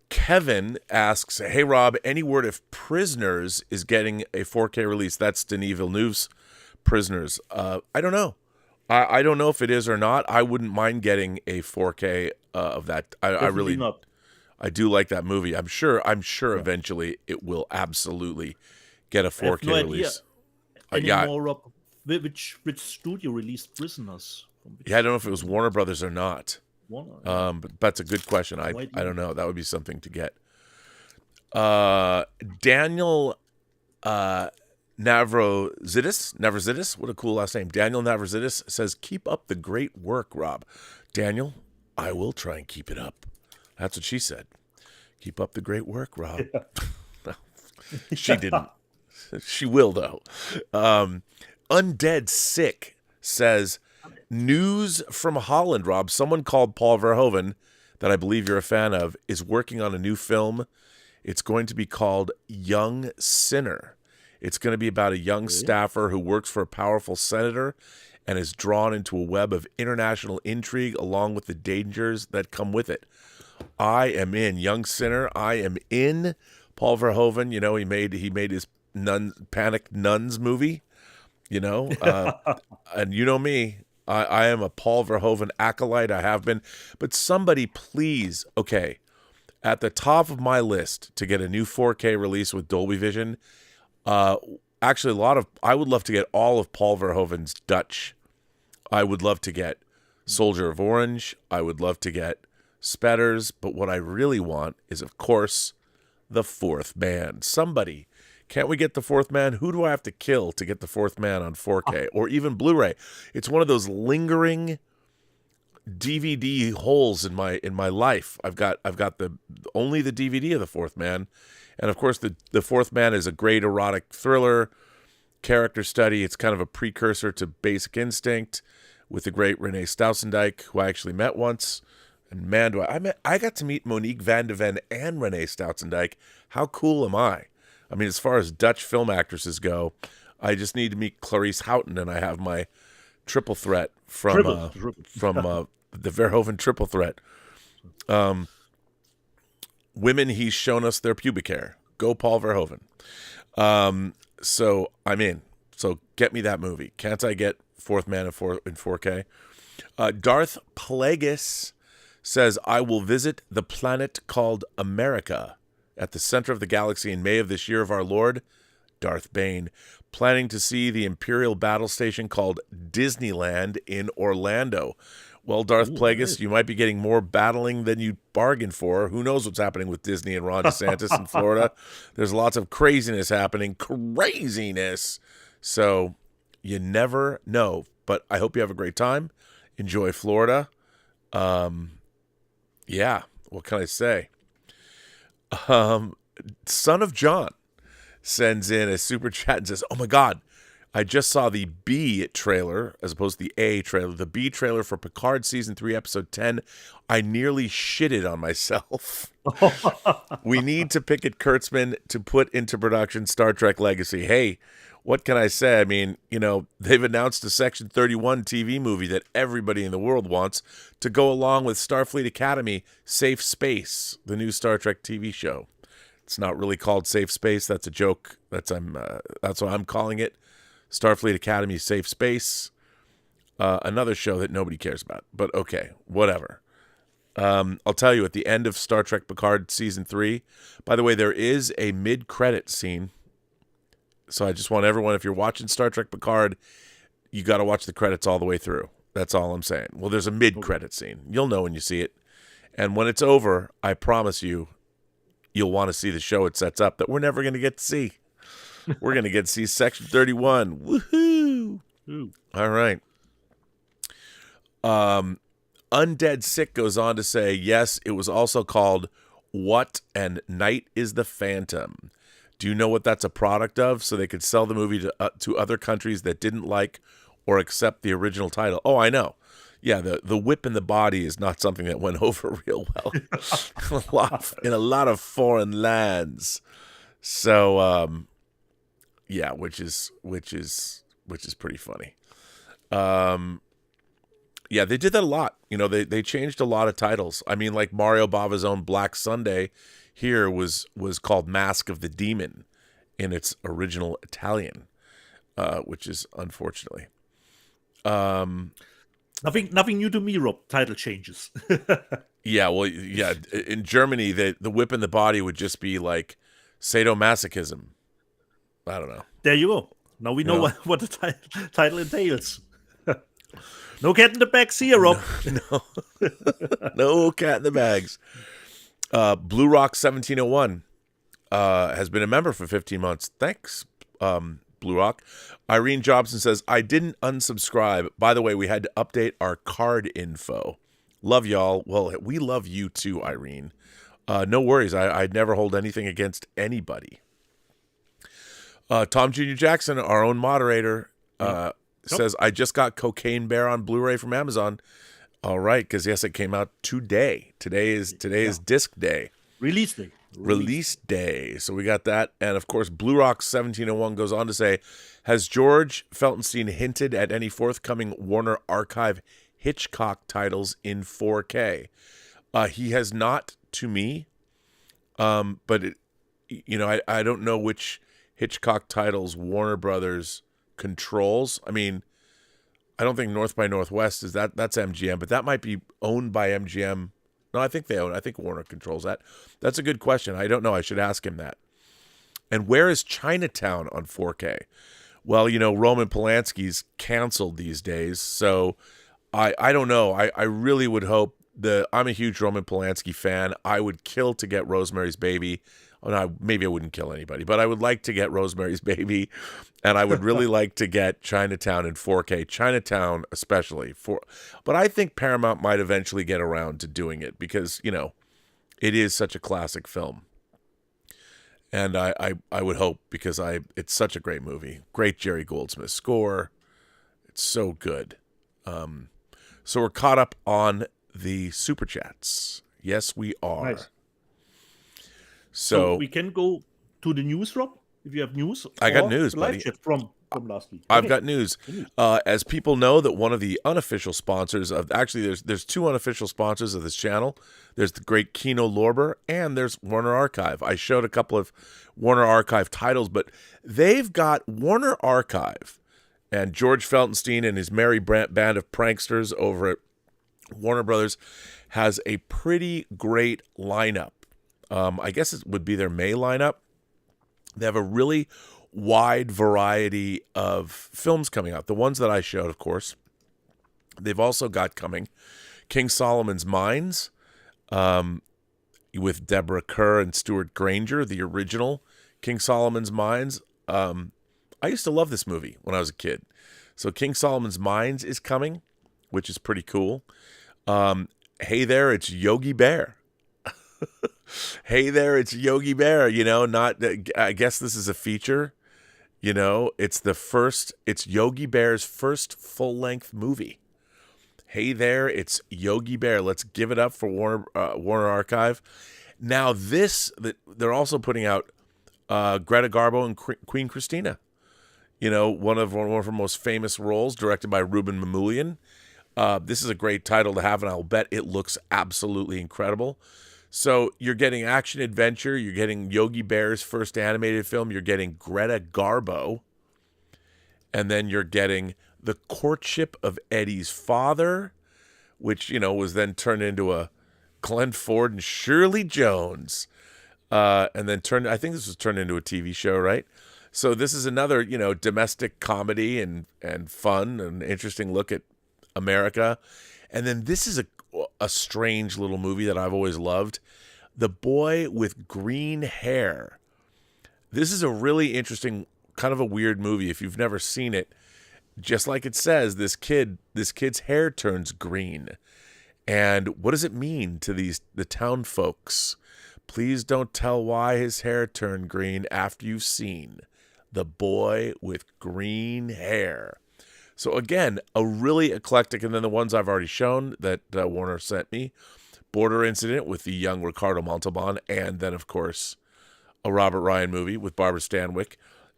Kevin asks, "Hey Rob, any word if Prisoners is getting a 4K release?" That's Denis Villeneuve's Prisoners. I don't know. I don't know if it is or not. I wouldn't mind getting a 4K of that. I really not. I do like that movie. I'm sure eventually it will absolutely get a 4K I have no release. idea anymore, Rob, which studio released Prisoners? Yeah, I don't know if it was Warner Brothers or not. Warner. But that's a good question. I don't know. That would be something to get. Daniel Navrazidis, what a cool last name. Daniel Navrazidis says, "Keep up the great work, Rob." Daniel, I will try and keep it up. That's what she said. Keep up the great work, Rob. Yeah. She didn't. She will, though. Undead Sick says, "News from Holland, Rob. Someone called Paul Verhoeven, that I believe you're a fan of, is working on a new film. It's going to be called Young Sinner. It's going to be about a young staffer who works for a powerful senator and is drawn into a web of international intrigue along with the dangers that come with it. I am in. Young Sinner. I am in." Paul Verhoeven, he made his Panicked Nuns movie, and you know me, I am a Paul Verhoeven acolyte. I have been. But somebody please, okay, at the top of my list to get a new 4K release with Dolby Vision, actually I would love to get all of Paul Verhoeven's Dutch. I would love to get Soldier of Orange. I would love to get Spetters. But what I really want is, of course, The Fourth Man. Somebody, can't we get The Fourth Man? Who do I have to kill to get The Fourth Man on 4K or even Blu-ray? It's one of those lingering DVD holes in my life. I've got only the DVD of The Fourth Man. And of course, the Fourth Man is a great erotic thriller character study. It's kind of a precursor to Basic Instinct with the great Renee Stausendijk, who I actually met once. And man, I got to meet Monique van de Ven and Renee Stausendijk. How cool am I? I mean, as far as Dutch film actresses go, I just need to meet Clarice Houghton, and I have my triple threat from the Verhoeven triple threat. Women, he's shown us their pubic hair. Go Paul Verhoeven. So I'm in. So get me that movie. Can't I get Fourth Man in 4K? Darth Plagueis says, I will visit the planet called America at the center of the galaxy in May of this year of our Lord, Darth Bane, planning to see the Imperial battle station called Disneyland in Orlando. Well, Darth Plagueis, you might be getting more battling than you bargained for. Who knows what's happening with Disney and Ron DeSantis in Florida? There's lots of craziness happening. Craziness. So you never know. But I hope you have a great time. Enjoy Florida. Yeah, what can I say? Son of John sends in a super chat and says, oh my God, I just saw the B trailer as opposed to the A trailer. The B trailer for Picard Season 3, Episode 10. I nearly shitted on myself. We need to pick at Kurtzman to put into production Star Trek Legacy. Hey, what can I say? I mean, you know, they've announced a Section 31 TV movie that everybody in the world wants to go along with Starfleet Academy Safe Space, the new Star Trek TV show. It's not really called Safe Space. That's a joke. That's what I'm calling it. Starfleet Academy Safe Space. Another show that nobody cares about. But okay, whatever. I'll tell you, at the end of Star Trek Picard Season 3, by the way, there is a mid-credit scene. So I just want everyone, if you're watching Star Trek Picard, you got to watch the credits all the way through. That's all I'm saying. Well, there's a mid-credit scene. You'll know when you see it. And when it's over, I promise you, you'll want to see the show it sets up that we're never going to get to see. We're going to get to see Section 31. Woohoo! Ooh. All right. Undead Sick goes on to say, yes, it was also called What and Night is the Phantom. Do you know what that's a product of? So they could sell the movie to other countries that didn't like or accept the original title. Oh, I know. Yeah, the whip in the body is not something that went over real well in a lot of foreign lands. So, yeah, which is pretty funny. Yeah, they did that a lot. You know, they changed a lot of titles. I mean, like Mario Bava's own Black Sunday here was called Mask of the Demon in its original Italian, which is unfortunately. Nothing new to me, Rob. Title changes. Yeah, well, yeah. In Germany, the whip in the body would just be like sadomasochism. I don't know. There you go. Now we know what the title entails. No cat in the bags here, Rob. No, no cat in the bags. Blue Rock 1701 has been a member for 15 months. Thanks, Blue Rock. Irene Jobson says, I didn't unsubscribe. By the way, we had to update our card info. Love y'all. Well, we love you too, Irene. No worries. I'd never hold anything against anybody. Tom Jr. Jackson, our own moderator, says, I just got Cocaine Bear on Blu-ray from Amazon. All right, because yes, it came out today. Today is disc day. Release day. Release day. So we got that. And of course, Blue Rock 1701 goes on to say, has George Feltenstein hinted at any forthcoming Warner Archive Hitchcock titles in 4K? He has not to me. But I don't know which Hitchcock titles Warner Brothers controls. I mean, I don't think North by Northwest that's MGM, but that might be owned by MGM. No, I think they own. I think Warner controls that. That's a good question. I don't know. I should ask him that. And where is Chinatown on 4K? Well, Roman Polanski's canceled these days, so I don't know. I really would hope I'm a huge Roman Polanski fan. I would kill to get Rosemary's Baby. Oh, no, maybe I wouldn't kill anybody, but I would like to get Rosemary's Baby, and I would really like to get Chinatown in 4K. Chinatown especially. But I think Paramount might eventually get around to doing it because, it is such a classic film. And I would hope because it's such a great movie. Great Jerry Goldsmith score. It's so good. So we're caught up on the Super Chats. Yes, we are. Nice. So we can go to the news, Rob? if you have news. I got or news, the live buddy. chat from last week. I've Okay. got news. As people know, that one of the unofficial sponsors of there's two unofficial sponsors of this channel. There's the great Kino Lorber and there's Warner Archive. I showed a couple of Warner Archive titles, but they've got Warner Archive and George Feltenstein and his merry band of pranksters over at Warner Brothers has a pretty great lineup. I guess it would be their May lineup. They have a really wide variety of films coming out. The ones that I showed, of course. They've also got coming King Solomon's Mines with Deborah Kerr and Stuart Granger, the original King Solomon's Mines. I used to love this movie when I was a kid. So King Solomon's Mines is coming, which is pretty cool. Hey there, it's Yogi Bear. Hey there, it's Yogi Bear. I guess this is a feature. It's Yogi Bear's first full-length movie. Hey there, it's Yogi Bear. Let's give it up for Warner Archive. Now they're also putting out Greta Garbo and Queen Christina. One of her most famous roles, directed by Ruben Mamoulian. This is a great title to have, and I'll bet it looks absolutely incredible. So you're getting action-adventure, you're getting Yogi Bear's first animated film, you're getting Greta Garbo, and then you're getting The Courtship of Eddie's Father, which, was then turned into a Glenn Ford and Shirley Jones, and then I think this was turned into a TV show, right? So this is another, domestic comedy and fun and interesting look at America. And then this is a strange little movie that I've always loved, The Boy with Green Hair. This is a really interesting, kind of a weird movie. If you've never seen it, just like it says, this kid's hair turns green. And what does it mean to the town folks? Please don't tell why his hair turned green after you've seen The Boy with Green Hair. So again, a really eclectic, and then the ones I've already shown that Warner sent me, Border Incident with the young Ricardo Montalban, and then, of course, a Robert Ryan movie with Barbara Stanwyck,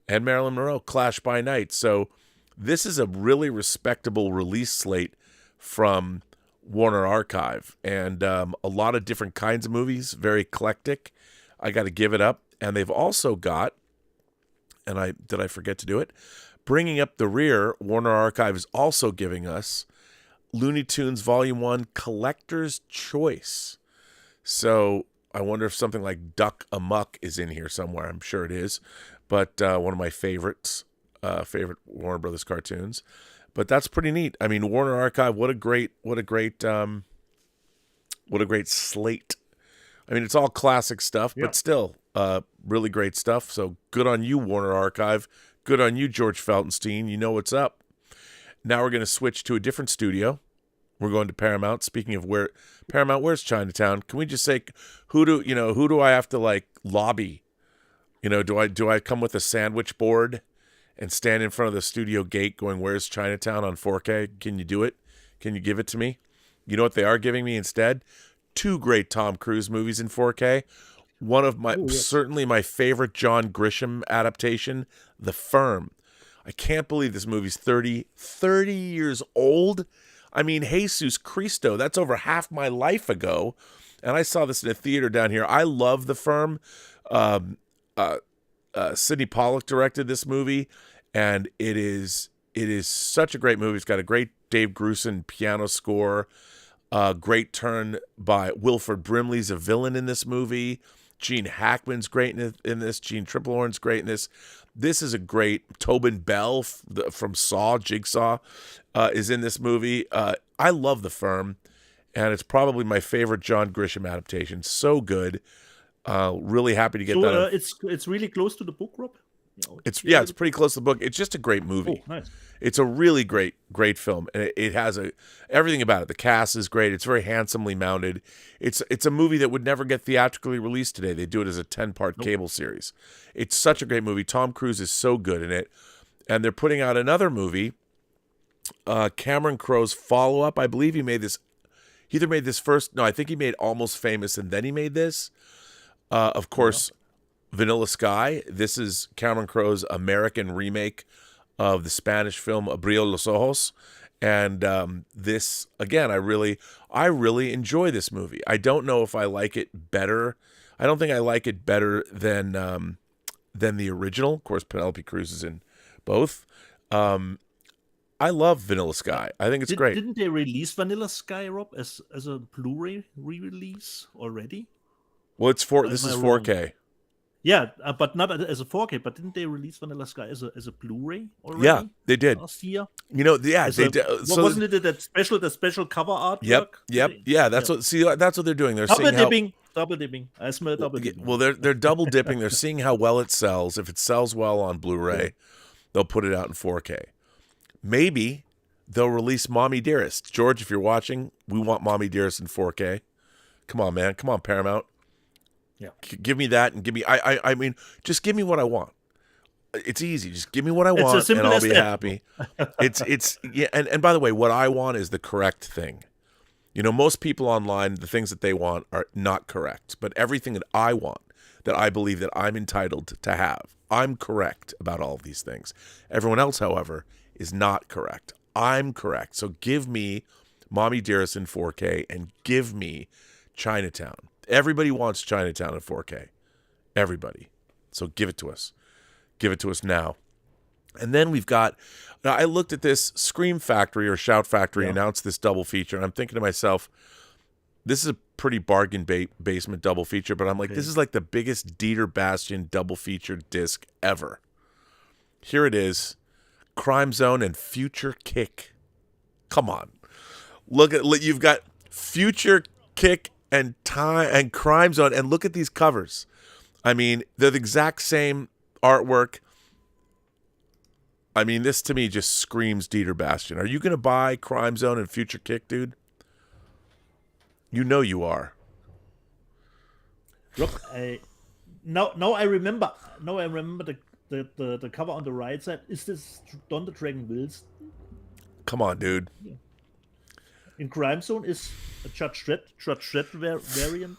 and Marilyn Monroe, Clash by Night. So this is a really respectable release slate from Warner Archive, and a lot of different kinds of movies, very eclectic. I got to give it up. And they've also got, and did I forget to do it? Bringing up the rear, Warner Archive is also giving us Looney Tunes Volume 1 Collector's Choice. So I wonder if something like Duck Amuck is in here somewhere. I'm sure it is. But one of my favorite Warner Brothers cartoons. But that's pretty neat. I mean, Warner Archive, what a great slate. I mean, it's all classic stuff, but still really great stuff. So good on you, Warner Archive. Good on you, George Feltenstein. You know what's up. Now we're going to switch to a different studio. We're going to Paramount. Speaking of Paramount, where's Chinatown? Can we just say, who do I have to lobby? Do I come with a sandwich board and stand in front of the studio gate going, where's Chinatown on 4K? Can you do it? Can you give it to me? You know what they are giving me instead? 2 great Tom Cruise movies in 4K. One of certainly my favorite John Grisham adaptation, The Firm. I can't believe this movie's 30 years old. I mean, Jesus Cristo, that's over half my life ago. And I saw this in a theater down here. I love The Firm. Sidney Pollack directed this movie, and it is such a great movie. It's got a great Dave Grusin piano score. Great turn by Wilford Brimley's a villain in this movie. Gene Hackman's great in this. Gene Triplehorn's great in this. This is a great Tobin Bell from Saw, Jigsaw, is in this movie. I love The Firm, and it's probably my favorite John Grisham adaptation. So good. Really happy to get that. It's really close to the book, Rob. It's pretty close to the book. It's just a great movie. Oh, nice. It's a really great film, and it has everything about it. The cast is great. It's very handsomely mounted. It's a movie that would never get theatrically released today. They do it as a 10-part cable series. It's such a great movie. Tom Cruise is so good in it, and they're putting out another movie. Cameron Crowe's follow-up. I believe he made this. He either made this first. No, I think he made Almost Famous, and then he made this. Of course, Vanilla Sky. This is Cameron Crowe's American remake of the Spanish film Abrió los Ojos. And this, again, I really enjoy this movie. I don't know if I like it better. I don't think I like it better than the original. Of course, Penelope Cruz is in both. I love Vanilla Sky. I think it's great. Didn't they release Vanilla Sky, Rob, as a Blu-ray re-release already? Well, this is 4K. Yeah, but not as a 4K. But didn't they release Vanilla Sky as a Blu-ray already? Yeah, they did. Last year. They did. So wasn't it that special cover art? Yep. Yeah, that's what they're doing. They're double dipping. I smell double dipping. Well, they're double dipping. They're seeing how well it sells. If it sells well on Blu-ray, they'll put it out in 4K. Maybe they'll release Mommy Dearest. George, if you're watching, we want Mommy Dearest in 4K. Come on, man. Come on, Paramount. Yeah. Give me that and give me I mean, just give me what I want. It's easy. Just give me what I want and I'll be happy. It's yeah, and by the way, what I want is the correct thing. Most people online, the things that they want are not correct, but everything that I want, that I believe that I'm entitled to have, I'm correct about all of these things. Everyone else, however, is not correct. I'm correct. So give me Mommy Dearest in 4K and give me Chinatown. Everybody wants Chinatown in 4K. Everybody. So give it to us. Give it to us now. And then now I looked at this. Scream Factory or Shout Factory announced this double feature. And I'm thinking to myself, this is a pretty bargain basement double feature. But I'm like, this is like the biggest Dieter Bastian double feature disc ever. Here it is. Crime Zone and Future Kick. Come on. You've got Future Kick and Time and Crime Zone, and look at these covers. I mean, they're the exact same artwork. I mean, this to me just screams Dieter Bastian. Are you going to buy Crime Zone and Future Kick, dude? You know you are. Look, now I remember. Now I remember the cover on the right side. Is this Don the Dragon Wilson? Come on, dude. Yeah. In Crime Zone is a Judge Dredd variant.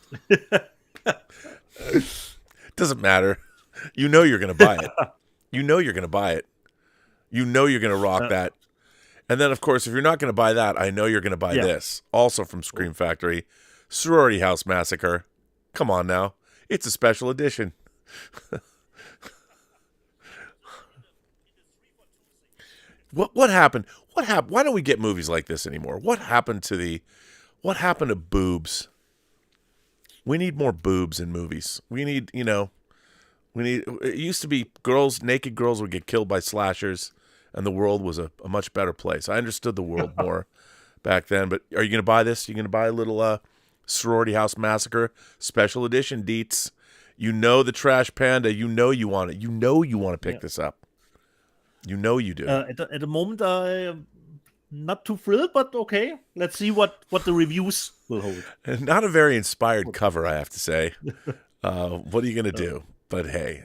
Doesn't matter. You know you're going to buy it. You know you're going to buy it. You know you're going to rock that. And then, of course, if you're not going to buy that, I know you're going to buy this. Also from Scream Factory. Sorority House Massacre. Come on now. It's a special edition. What happened? What happened? Why don't we get movies like this anymore? What happened to boobs? We need more boobs in movies. It used to be naked girls would get killed by slashers and the world was a much better place. I understood the world more back then, but are you going to buy this? You're going to buy a little Sorority House Massacre special edition, Deets. You know the Trash Panda. You know you want it. You know you want to pick this up. You know you do. At the moment, I'm not too thrilled, but okay. Let's see what the reviews will hold. Not a very inspired cover, I have to say. What are you going to do? But hey.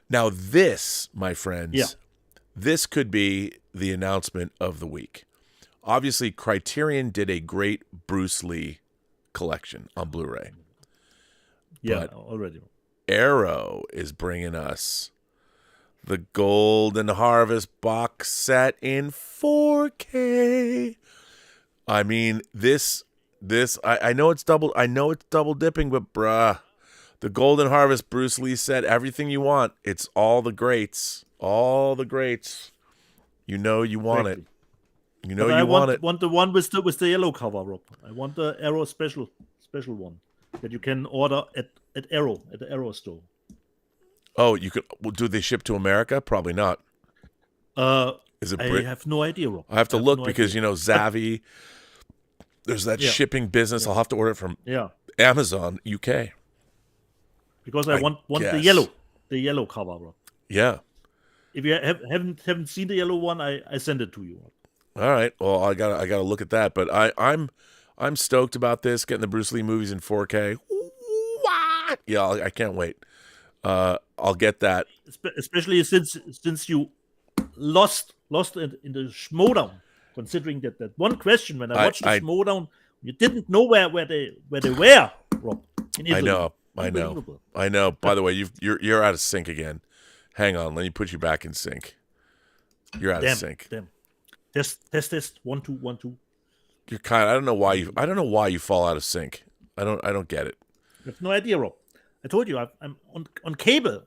Now this, my friends, this could be the announcement of the week. Obviously, Criterion did a great Bruce Lee collection on Blu-ray. Yeah, already. Arrow is bringing us the Golden Harvest box set in 4K. I mean, I know it's double dipping, but bruh, the Golden Harvest Bruce Lee set, everything you want. It's all the greats. All the greats. You know you want it. You know you want it. I want the one with the yellow cover, Rob. I want the Arrow special one that you can order at the Arrow store. Oh, you could. Well, do they ship to America? Probably not. Is it? I have no idea, Rob. I have to look because Zavvi. There's that shipping business. I'll have to order it from Amazon UK. Because I want the yellow cover, Rob. Yeah. If you haven't seen the yellow one, I send it to you. All right. Well, I gotta look at that. But I'm stoked about this, getting the Bruce Lee movies in 4K. What? Yeah, I can't wait. I'll get that. Especially since you lost it in the Schmodown. Considering that one question when I watched the Schmodown, you didn't know where they were, Rob. I know. I know. Unbelievable. I know. By the way, you're out of sync again. Hang on, let me put you back in sync. You're out of sync. Damn. Test. 1 2 1 2. You're I don't know why you fall out of sync. I don't get it. I have no idea, Rob. I told you I'm on cable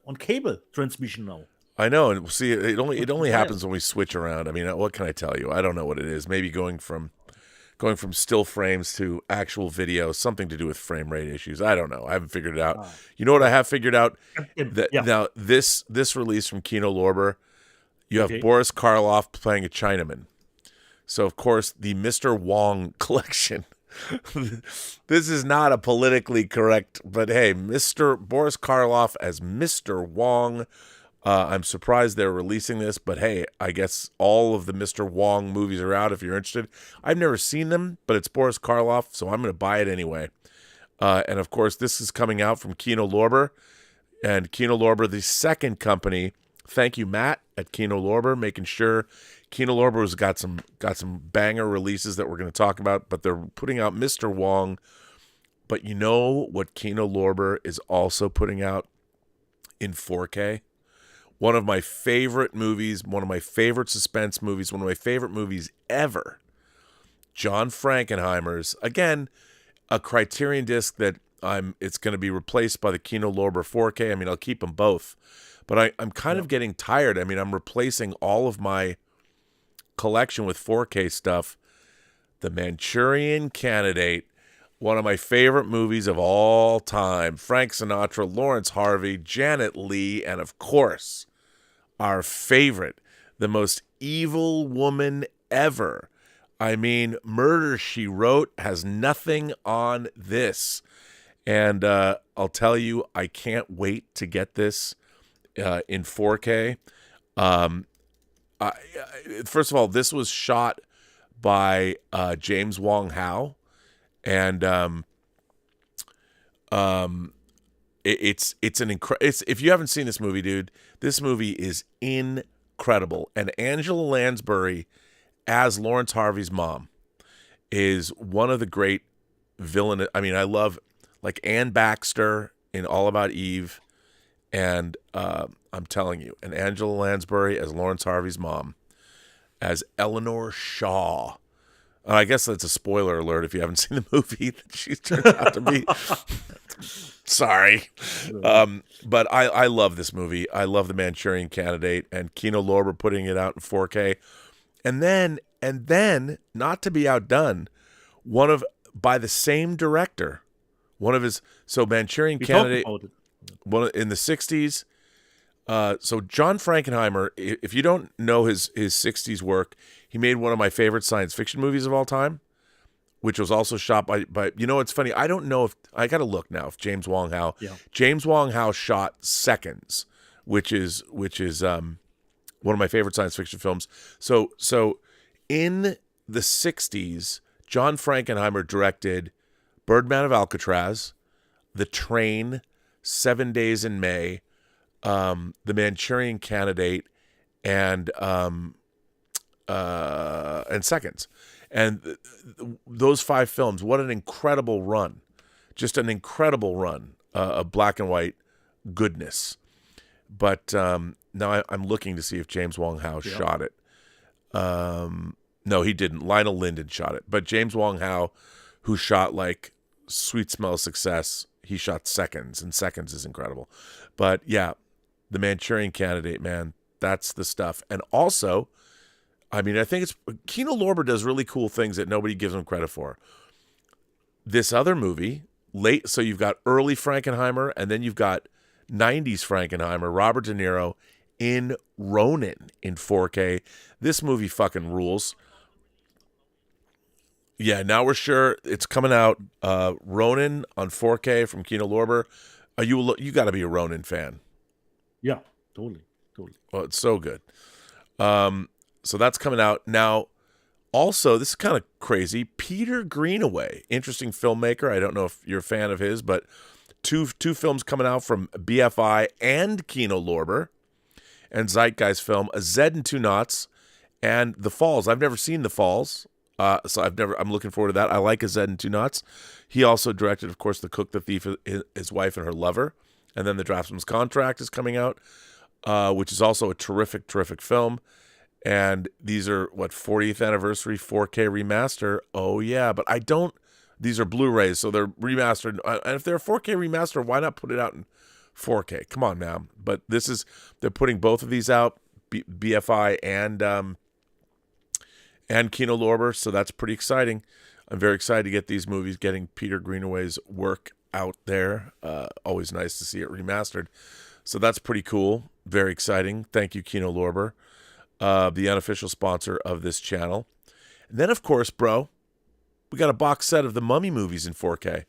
transmission now. I know, and see, it only happens when we switch around. I mean, what can I tell you? I don't know what it is. Maybe going from still frames to actual video, something to do with frame rate issues. I don't know. I haven't figured it out. You know what I have figured out? Now this release from Kino Lorber, you have Boris Karloff playing a Chinaman. So of course the Mr. Wong collection. This is not a politically correct, but hey, Mr. Boris Karloff as Mr. Wong. I'm surprised they're releasing this, but hey, I guess all of the Mr. Wong movies are out if you're interested. I've never seen them, but it's Boris Karloff, so I'm going to buy it anyway. And of course, this is coming out from Kino Lorber. And Kino Lorber, the second company, thank you, Matt, at Kino Lorber, making sure Kino Lorber's got some banger releases that we're going to talk about, but they're putting out Mr. Wong. But you know what Kino Lorber is also putting out in 4K? One of my favorite movies, one of my favorite suspense movies, one of my favorite movies ever. John Frankenheimer's, again, a Criterion disc that it's going to be replaced by the Kino Lorber 4K. I mean, I'll keep them both. But I'm kind of getting tired. I mean, I'm replacing all of my collection with 4K stuff. The Manchurian Candidate, one of my favorite movies of all time. Frank Sinatra, Lawrence Harvey, Janet Leigh, and of course, our favorite, the most evil woman ever. I mean, Murder, She Wrote has nothing on this. And I'll tell you, I can't wait to get this in 4K. First of all, this was shot by James Wong Howe. And it's if you haven't seen this movie, dude, this movie is incredible. And Angela Lansbury as Lawrence Harvey's mom is one of the great villain. I mean, I love like Anne Baxter in All About Eve, and I'm telling you, and Angela Lansbury as Lawrence Harvey's mom, as Eleanor Shaw. I guess that's a spoiler alert if you haven't seen the movie that she turned out to be. Sorry. But I love this movie. I love The Manchurian Candidate, and Kino Lorber putting it out in 4K. And then, not to be outdone, by the same director, Manchurian Candidate, in the 60s. So John Frankenheimer, if you don't know his 60s work, he made one of my favorite science fiction movies of all time, which was also shot by you know, it's funny. I don't know if I got to look now if James Wong Howe. Yeah. James Wong Howe shot Seconds, which is one of my favorite science fiction films. So in the 60s, John Frankenheimer directed Birdman of Alcatraz, The Train, 7 Days in May, The Manchurian Candidate, and Seconds. And those 5 films, what an incredible run. Just an incredible run of black and white goodness. But now I'm looking to see if James Wong Howe shot it. No, he didn't. Lionel Linden shot it. But James Wong Howe, who shot like Sweet Smell of Success, he shot Seconds, and Seconds is incredible. But yeah, The Manchurian Candidate, man, that's the stuff. And also, I mean, I think Kino Lorber does really cool things that nobody gives him credit for. This other movie, so you've got early Frankenheimer, and then you've got 90s Frankenheimer, Robert De Niro in Ronin in 4K. This movie fucking rules. Yeah, now we're sure it's coming out. Ronin on 4K from Kino Lorber. You got to be a Ronin fan. Yeah, totally. Well, it's so good. So that's coming out now. Also, this is kind of crazy. Peter Greenaway, interesting filmmaker. I don't know if you're a fan of his, but two films coming out from BFI and Kino Lorber, and Zeitgeist film, A Zed and Two Knots, and The Falls. I've never seen The Falls. So I'm looking forward to that. I like A Zed and Two Knots. He also directed, of course, The Cook, the Thief, His Wife, and Her Lover. And then The Draftsman's Contract is coming out, which is also a terrific, terrific film. And these are, 40th anniversary 4K remaster. Oh, yeah. But these are Blu-rays, so they're remastered. And if they're a 4K remaster, why not put it out in 4K? Come on now. But they're putting both of these out, BFI and Kino Lorber, so that's pretty exciting. I'm very excited to get these movies, getting Peter Greenaway's work out there. Always nice to see it remastered. So that's pretty cool. Very exciting. Thank you, Kino Lorber, the unofficial sponsor of this channel. And then, of course, bro, we got a box set of the Mummy movies in 4K.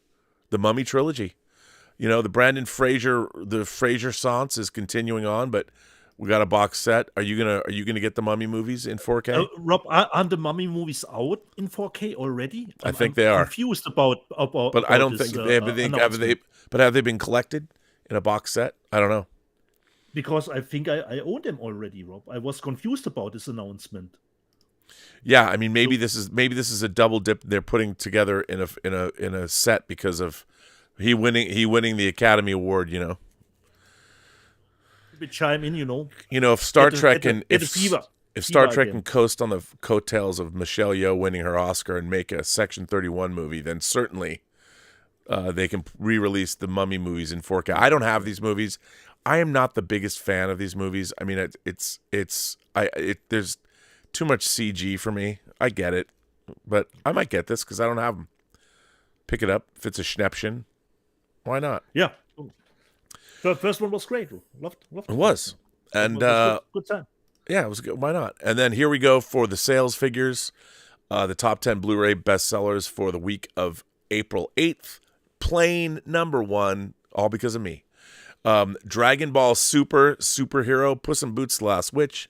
The Mummy trilogy. The Brendan Fraser, the Fraser Sance is continuing on, but we got a box set. Are you gonna get the Mummy movies in 4K? Rob, are the Mummy movies out in 4K already? I think they are. Confused about but I don't think have they been collected in a box set? I don't know. Because I think I own them already, Rob. I was confused about this announcement. Yeah, I mean maybe this is a double dip they're putting together in a set because of he winning the Academy Award. Chime in, if Star Trek can coast on the coattails of Michelle Yeoh winning her Oscar and make a Section 31 movie, then certainly they can re-release the Mummy movies in 4K. I don't have these movies. I am not the biggest fan of these movies. I mean, there's too much CG for me. I get it, but I might get this because I don't have them. Pick it up if it's a Schnäppchen. Why not? Yeah. The first one was great. Loved it. Was. And good time. Yeah, it was good. Why not? And then here we go for the sales figures. The top 10 Blu-ray bestsellers for the week of April 8th. Plain number 1, all because of me. Dragon Ball Super, Superhero, Puss in Boots, Last Wish,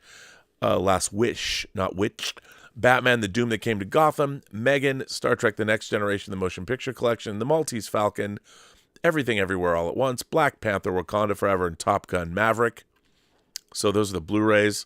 not Witch. Batman, The Doom That Came to Gotham, Megan, Star Trek The Next Generation, The Motion Picture Collection, The Maltese Falcon, Everything Everywhere All at Once, Black Panther, Wakanda Forever, and Top Gun Maverick. So those are the Blu-rays.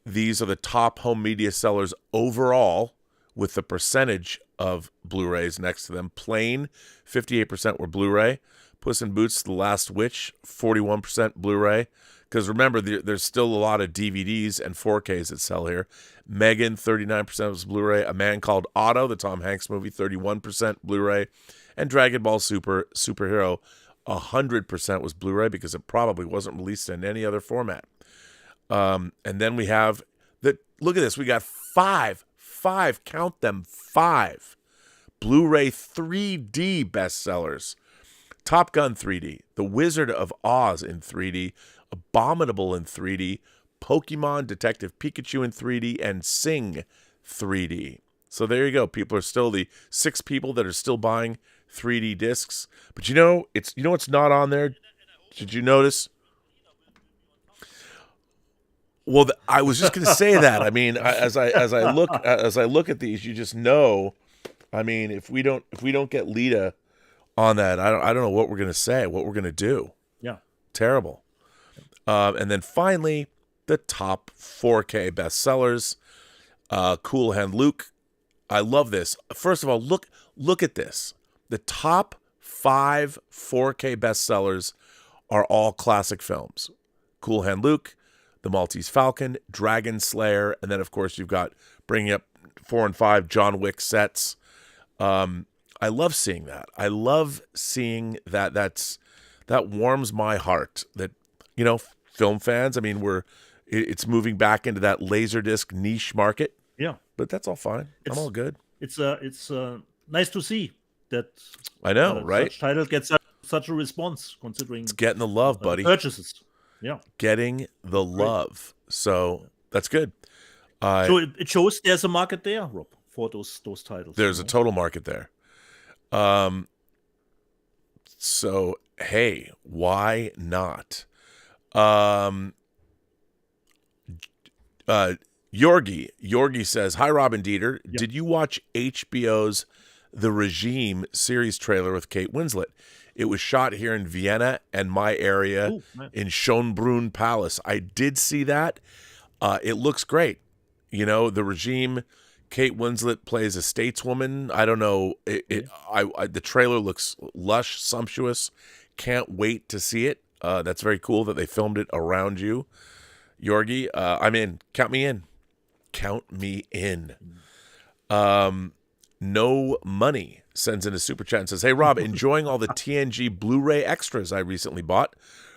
These are the top home media sellers overall with the percentage of Blu-rays next to them. Plain, 58% were Blu-ray. Puss in Boots, The Last Witch, 41% Blu-ray. Because remember, there's still a lot of DVDs and 4Ks that sell here. Megan, 39% was Blu-ray. A Man Called Otto, the Tom Hanks movie, 31% Blu-ray. And Dragon Ball Superhero, 100% was Blu-ray because it probably wasn't released in any other format. And then we have look at this. We got five, count them, 5 Blu-ray 3D bestsellers. Top Gun 3D, The Wizard of Oz in 3D, Abominable in 3D, Pokemon Detective Pikachu in 3D, and Sing 3D. So there you go. People are still the 6 people that are still buying 3D discs. But it's not on there. Did you notice? Well, I was just going to say that. I mean, as I look at these, you just know. I mean, if we don't get Lita on that, I don't know what we're going to say, what we're going to do. Yeah, terrible. And then finally, the top 4K bestsellers. Cool Hand Luke. I love this. First of all, look at this. The top 5 4K bestsellers are all classic films. Cool Hand Luke, The Maltese Falcon, Dragon Slayer, and then, of course, you've got bringing up 4 and 5 John Wick sets. I love seeing that. I love seeing that. That warms my heart. That, film fans, I mean, it's moving back into that Laserdisc niche market. Yeah. But that's all fine. I'm all good. It's nice to see that. I know, right? Such title gets such a response, considering it's getting the love, buddy. Purchases. Yeah. Getting the love. So that's good. So it shows there's a market there, Rob, for those titles. There's a total market there. So hey, why not? Yorgi says, "Hi, Rob and Dieter. Yep. Did you watch HBO's The Regime series trailer with Kate Winslet? It was shot here in Vienna and my area in Schönbrunn Palace. I did see that. It looks great. The Regime, Kate Winslet plays a stateswoman. I don't know. The trailer looks lush, sumptuous. Can't wait to see it. That's very cool that they filmed it around you, Yorgi. I'm in. Count me in. Count me in. No Money sends in a super chat and says, "Hey Rob, enjoying all the TNG Blu-ray extras I recently bought.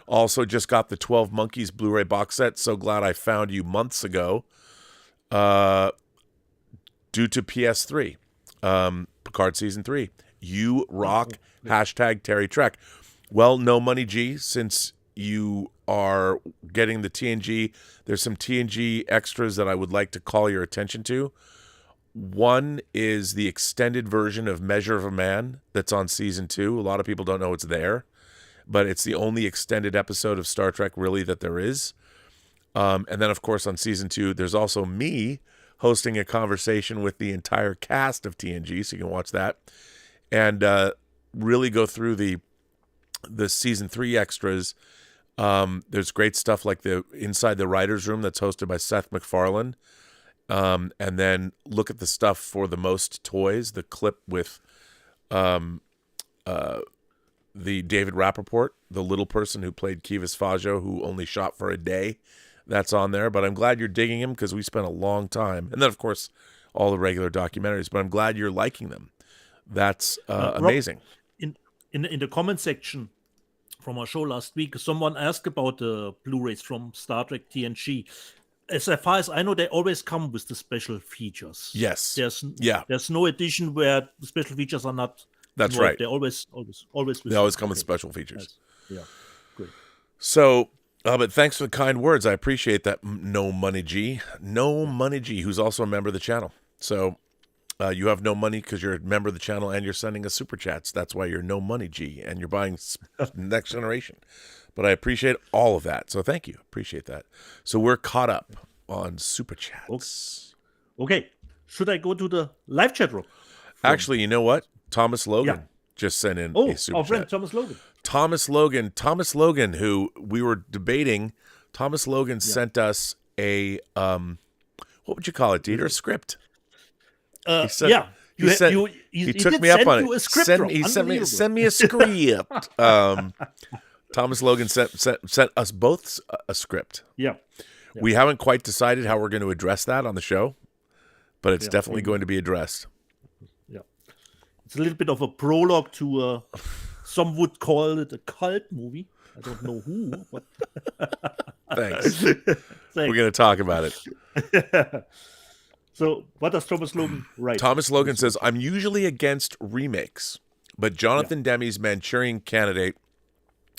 Also just got the 12 Monkeys Blu-ray box set. So glad I found you months ago. Due to PS3, Picard Season 3. You rock. Hashtag Terry Trek." Well, No Money G, since you are getting the TNG, there's some TNG extras that I would like to call your attention to. One is the extended version of Measure of a Man that's on Season 2. A lot of people don't know it's there, but it's the only extended episode of Star Trek really that there is. And then, of course, on Season 2, there's also me hosting a conversation with the entire cast of TNG, so you can watch that. And really go through the Season 3 extras. There's great stuff like the Inside the Writer's Room that's hosted by Seth MacFarlane. And then look at the stuff for The Most Toys, the clip with the David Rappaport, the little person who played Kivas Fajo, who only shot for a day. That's on there. But I'm glad you're digging him because we spent a long time. And then, of course, all the regular documentaries. But I'm glad you're liking them. That's amazing. Rob, in the comment section from our show last week, someone asked about the Blu-rays from Star Trek TNG. As far as I know, they always come with the special features. Yes. There's no edition where the special features are not. That's involved. right. They always. They always come with special features. Nice. Yeah. Great. So, but thanks for the kind words. I appreciate that. No Money G, who's also a member of the channel. So, you have no money because you're a member of the channel and you're sending us super chats. That's why you're No Money G, and you're buying Next Generation. But I appreciate all of that. So thank you. Appreciate that. So we're caught up on super chats. Okay. Should I go to the live chat room? Actually, you know what? Thomas Logan just sent in a super our friend chat. Thomas Logan. Thomas Logan, who we were debating. Thomas Logan sent us a, what would you call it, Dieter? A script. He took me up on it. Send me a script. Thomas Logan sent us both a script. Yeah. We haven't quite decided how we're going to address that on the show, but it's definitely going to be addressed. Yeah. It's a little bit of a prologue to, some would call it a cult movie. I don't know who. But Thanks. We're going to talk about it. So what does Thomas Logan write? Thomas Logan says, "I'm usually against remakes, but Jonathan Demme's Manchurian Candidate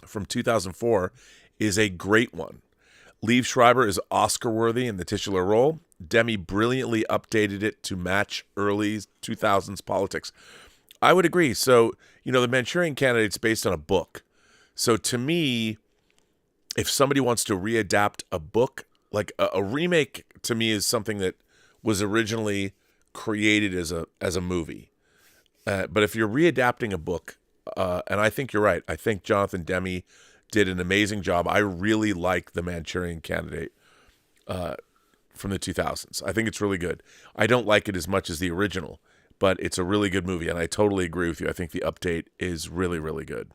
from 2004 is a great one. Liev Schreiber is Oscar-worthy in the titular role. Demme brilliantly updated it to match early 2000s politics." I would agree. So, the Manchurian Candidate's based on a book. So to me, if somebody wants to readapt a book, like a remake to me is something that was originally created as a movie. But if you're readapting a book, and I think you're right, I think Jonathan Demme did an amazing job. I really like The Manchurian Candidate from the 2000s. I think it's really good. I don't like it as much as the original, but it's a really good movie, and I totally agree with you. I think the update is really, really good.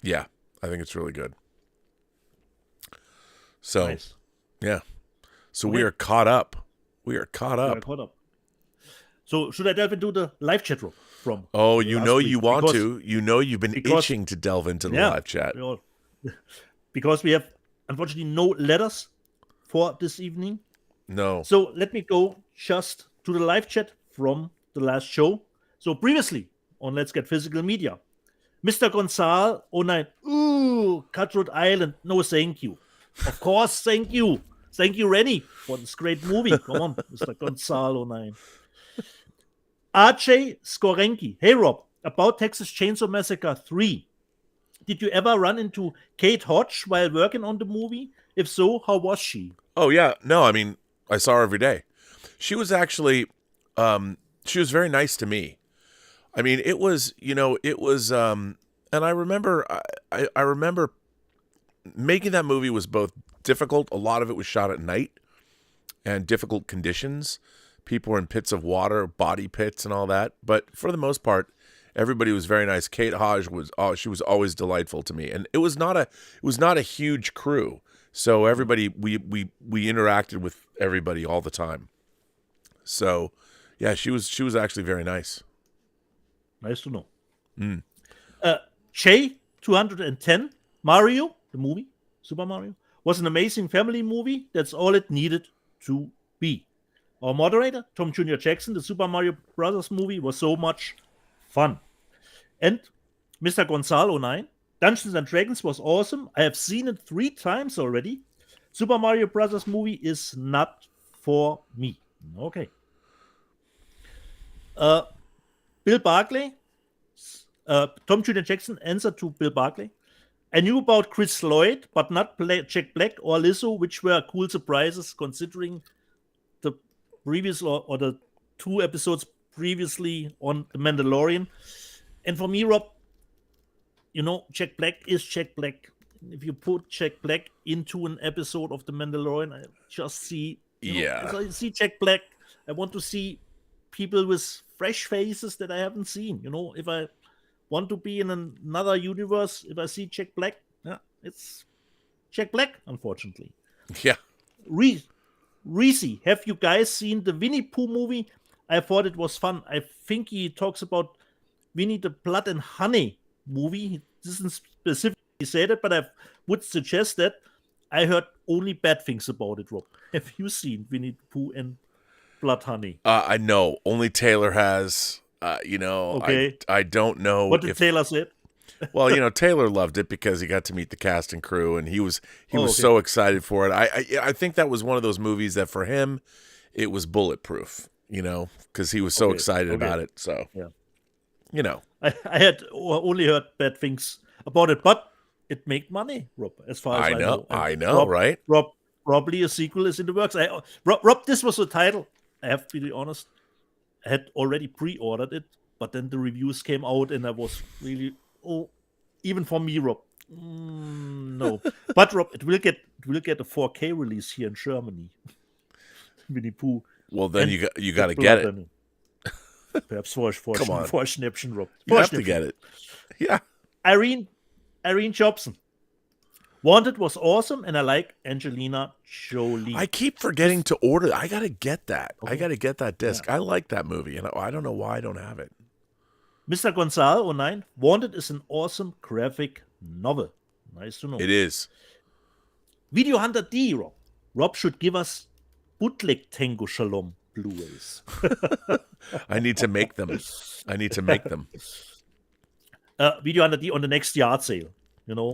Yeah, I think it's really good. So, Nice. Yeah. So Okay. we are caught up. So should I delve into the live chat room from? Oh, last week? you want to. You've been itching to delve into the live chat. Because we have, unfortunately, no letters for this evening. No. So let me go just to the live chat from the last show. So previously on Let's Get Physical Media, Mr. Gonzal 09. Ooh, Cutthroat Island. No, thank you. Of course, thank you. Thank you, Rennie, for this great movie. Come on, Mr. Gonzalo 09. RJ Skorenki. Hey, Rob, about Texas Chainsaw Massacre 3. Did you ever run into Kate Hodge while working on the movie? If so, how was she? Oh, yeah. No, I mean, I saw her every day. She was actually, she was very nice to me. I mean, it was, and I remember, I remember making that movie was both difficult. A lot of it was shot at night. and difficult conditions. People were in pits of water, body pits, and all that. But for the most part, everybody was very nice. Kate Hodge she was always delightful to me, and it was not a huge crew. So everybody, we interacted with everybody all the time. So, yeah, she was actually very nice. Nice to know. Shay 210, Mario, the movie, Super Mario, was an amazing family movie. That's all it needed to be. Our moderator, Tom Jr. Jackson, the Super Mario Brothers movie was so much fun. And Mr. Gonzalo 9, Dungeons and Dragons was awesome. I have seen it 3 times already. Super Mario Brothers movie is not for me. Okay. Bill Barclay, Tom Jr. Jackson answered to Bill Barclay. I knew about Chris Lloyd, but not Jack Black or Lizzo, which were cool surprises considering the previous or the 2 episodes previously on The Mandalorian. And for me, Rob, Jack Black is Jack Black. If you put Jack Black into an episode of The Mandalorian, I just see, I see Jack Black. I want to see people with fresh faces that I haven't seen. If I want to be in another universe, if I see Jack Black, it's Jack Black, unfortunately. Yeah. Reese, have you guys seen the Winnie Pooh movie? I thought it was fun. I think he talks about Winnie the Blood and Honey movie. He doesn't specifically say that, but I would suggest that. I heard only bad things about it, Rob. Have you seen Winnie the Pooh and Blood Honey? I know. Only Taylor has. Okay. I don't know. What did Taylor say? Well, Taylor loved it because he got to meet the cast and crew, and he was so excited for it. I think that was one of those movies that for him, it was bulletproof. Because he was so excited about it. So, I had only heard bad things about it, but it made money, Rob. As far as I know. I know, right? Rob, probably a sequel is in the works. Rob, this was the title. I have to be honest. I had already pre-ordered it, but then the reviews came out, and I was really, even for me, Rob, no. But Rob, it will get a 4K release here in Germany. Winnie Pooh. Well, then you got to get it. Perhaps for Schnäppchen, Rob. You have to get it. Yeah. Irene Jobson. Wanted was awesome, and I like Angelina Jolie. I keep forgetting to order. I got to get that. Okay. I got to get that disc. Yeah. I like that movie, and I don't know why I don't have it. Mr. Gonzalo 09. Wanted is an awesome graphic novel. Nice to know. It is. Video Hunter D, Rob. Rob should give us bootleg Tango Shalom Blu-rays. I need to make them. Video Hunter D on the next yard sale.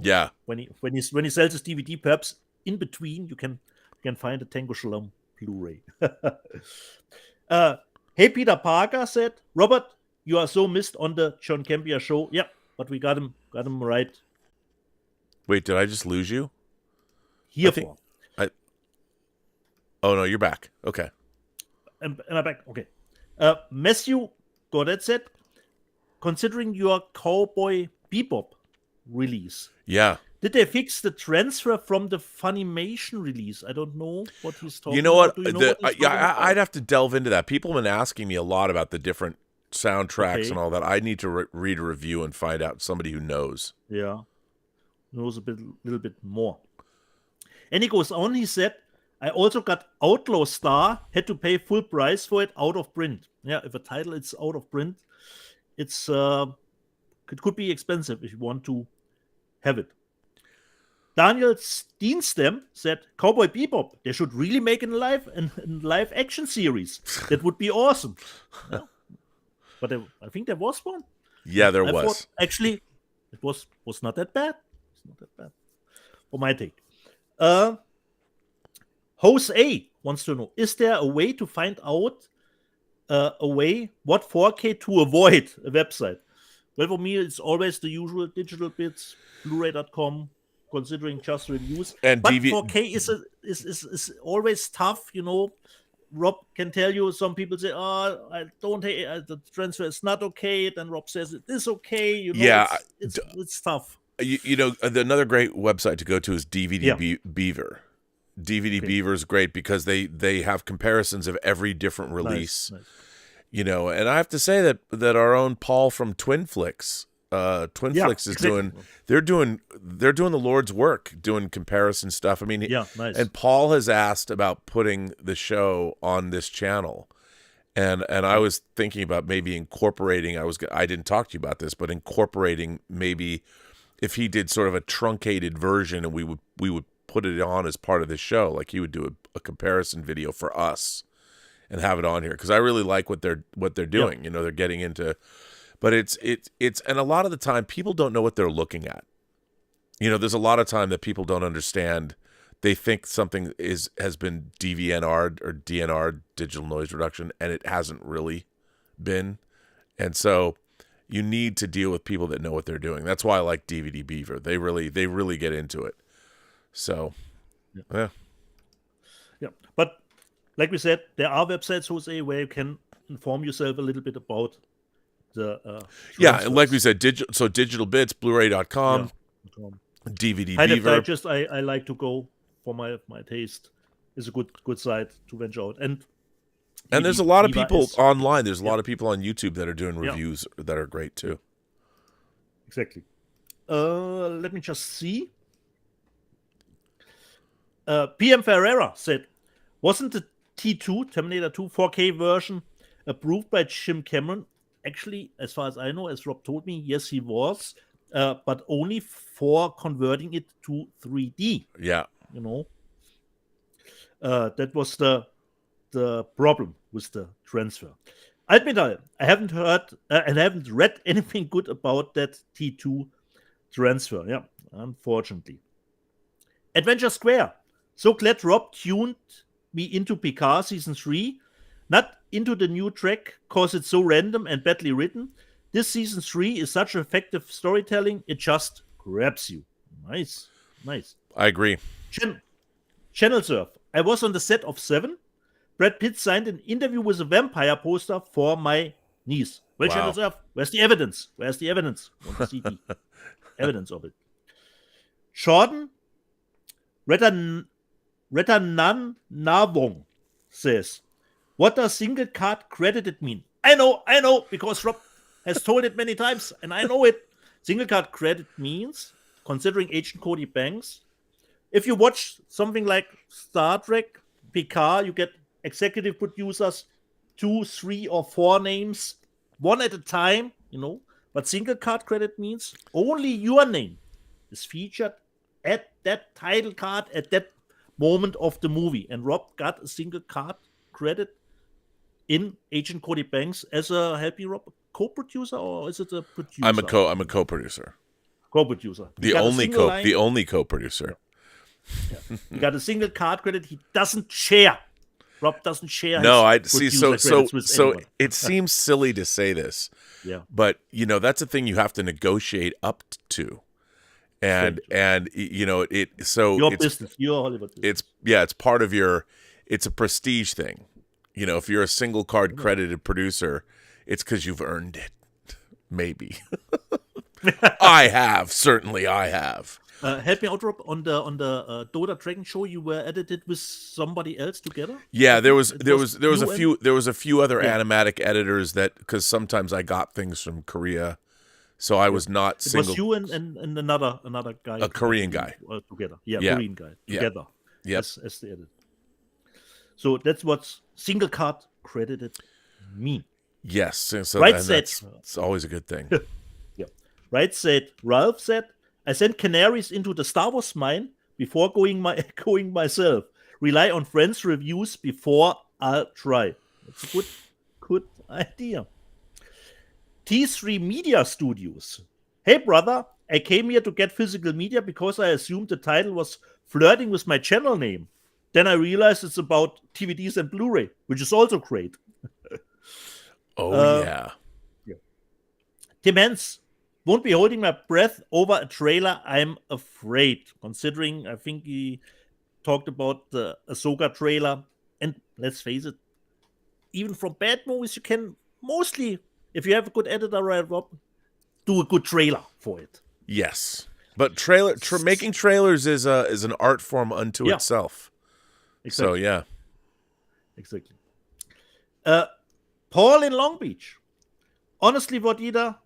Yeah. When he sells his DVD, perhaps in between you can find a Tango Shalom Blu-ray. Hey, Peter Parker said, Robert, you are so missed on the John Campea show. Yeah, but we got him right. Wait, did I just lose you? Oh no, you're back. Okay. Am I back? Okay. Matthew Godet said, considering your Cowboy Bebop release. Yeah. Did they fix the transfer from the Funimation release? I don't know what he's talking about. You know what? I'd have to delve into that. People have been asking me a lot about the different soundtracks and all that. I need to read a review and find out somebody who knows. Yeah. Knows a little bit more. And he goes on, he said, I also got Outlaw Star, had to pay full price for it out of print. Yeah, if a title is out of print, it could be expensive if you want to have it. Daniel Steenstem said, Cowboy Bebop, they should really make a live action series. That would be awesome. Yeah. But I think there was one. Yeah, there was. Actually, it was not that bad. It's not that bad. For my take. Jose wants to know, is there a way to find out what 4K to avoid a website? Well, for me, it's always the usual digital bits, Blu-ray.com, considering just reviews. And but 4K is always tough, Rob can tell you, some people say, I don't hate the transfer is not okay. Then Rob says it is okay. Yeah, it's tough. Another great website to go to is DVD Beaver. DVD Beaver is great because they have comparisons of every different release. Nice. You know, and I have to say that our own Paul from Twin Flicks is doing they're doing the Lord's work, doing comparison stuff. I mean, nice. And Paul has asked about putting the show on this channel. And I was thinking about maybe incorporating. I didn't talk to you about this, but incorporating maybe if he did sort of a truncated version, and we would put it on as part of the show, like he would do a comparison video for us and have it on here, because I really like what they're doing. Yeah. You know, they're getting into, but it's and a lot of the time people don't know what they're looking at. You know, there's a lot of time that people don't understand. They think something has been DVNR'd or DNR'd, digital noise reduction, and it hasn't really been. And so you need to deal with people that know what they're doing. That's why I like DVD Beaver. They really get into it. So, yeah. But like we said, there are websites, Jose, where you can inform yourself a little bit about the like we said, digital bits, Blu-ray.com, DVD High Def Beaver. Digest, I like to go. For my taste, is a good site to venture out. And there's a lot of people online. There's a lot of people on YouTube that are doing reviews that are great too. Exactly. Let me just see. PM Ferreira said, wasn't the T2, Terminator 2 4K version approved by Jim Cameron? Actually, as far as I know, as Rob told me, yes, he was, but only for converting it to 3D. Yeah. You know, that was the problem with the transfer. I admit I haven't heard and I haven't read anything good about that T2 transfer. Yeah, unfortunately. Adventure Square. So glad Rob tuned me into Picard Season 3, not into the new track because it's so random and badly written. This Season 3 is such effective storytelling, it just grabs you. Nice. I agree. Channel Surf. I was on the set of 7. Brad Pitt signed an interview with a vampire poster for my niece. Well, wow. Channel Surf, where's the evidence? Want to see the evidence of it. Jordan Retanan Navong says, what does single card credited mean? I know, because Rob has told it many times, and I know it. Single card credit means, considering Agent Cody Banks, if you watch something like Star Trek, Picard, you get executive producers, 2, 3, or 4 names, one at a time, you know. But single card credit means only your name is featured at that title card at that moment of the movie. And Rob got a single card credit in Agent Cody Banks as a, help me, Rob, co-producer, or is it a producer? I'm a co-producer. Co-producer. The only co-producer. Yeah. He got a single card credit. He doesn't share. Rob doesn't share. No, I see. So anyone. It seems silly to say this. Yeah. But you know, that's a thing you have to negotiate up to, and you know it. So your business, your Hollywood business. It's part of your. It's a prestige thing. You know, if you're a single card credited producer, it's because you've earned it. Maybe. Certainly I have. Help me out, Rob, on the Dota Dragon show. You were edited with somebody else together. Yeah, there was a few other animatic editors that, because sometimes I got things from Korea, so I was not single. It was you and another guy, a Korean guy, together. Yeah, Korean guy together. Yeah, as the editor. So that's what single card credited mean. Yes, so it's always a good thing. Yeah, right. Ralph said, I sent canaries into the Star Wars mine before going myself. Rely on friends' reviews before I'll try. That's a good idea. T3 Media Studios. Hey, brother, I came here to get physical media because I assumed the title was flirting with my channel name. Then I realized it's about DVDs and Blu-ray, which is also great. Yeah. Tim Hens. Won't be holding my breath over a trailer, I'm afraid. Considering, I think he talked about the Ahsoka trailer. And let's face it, even from bad movies, you can mostly, if you have a good editor, right, Rob, do a good trailer for it. Yes. But making trailers is an art form unto itself. So yeah. Exactly. Paul in Long Beach. Honestly, Vodida,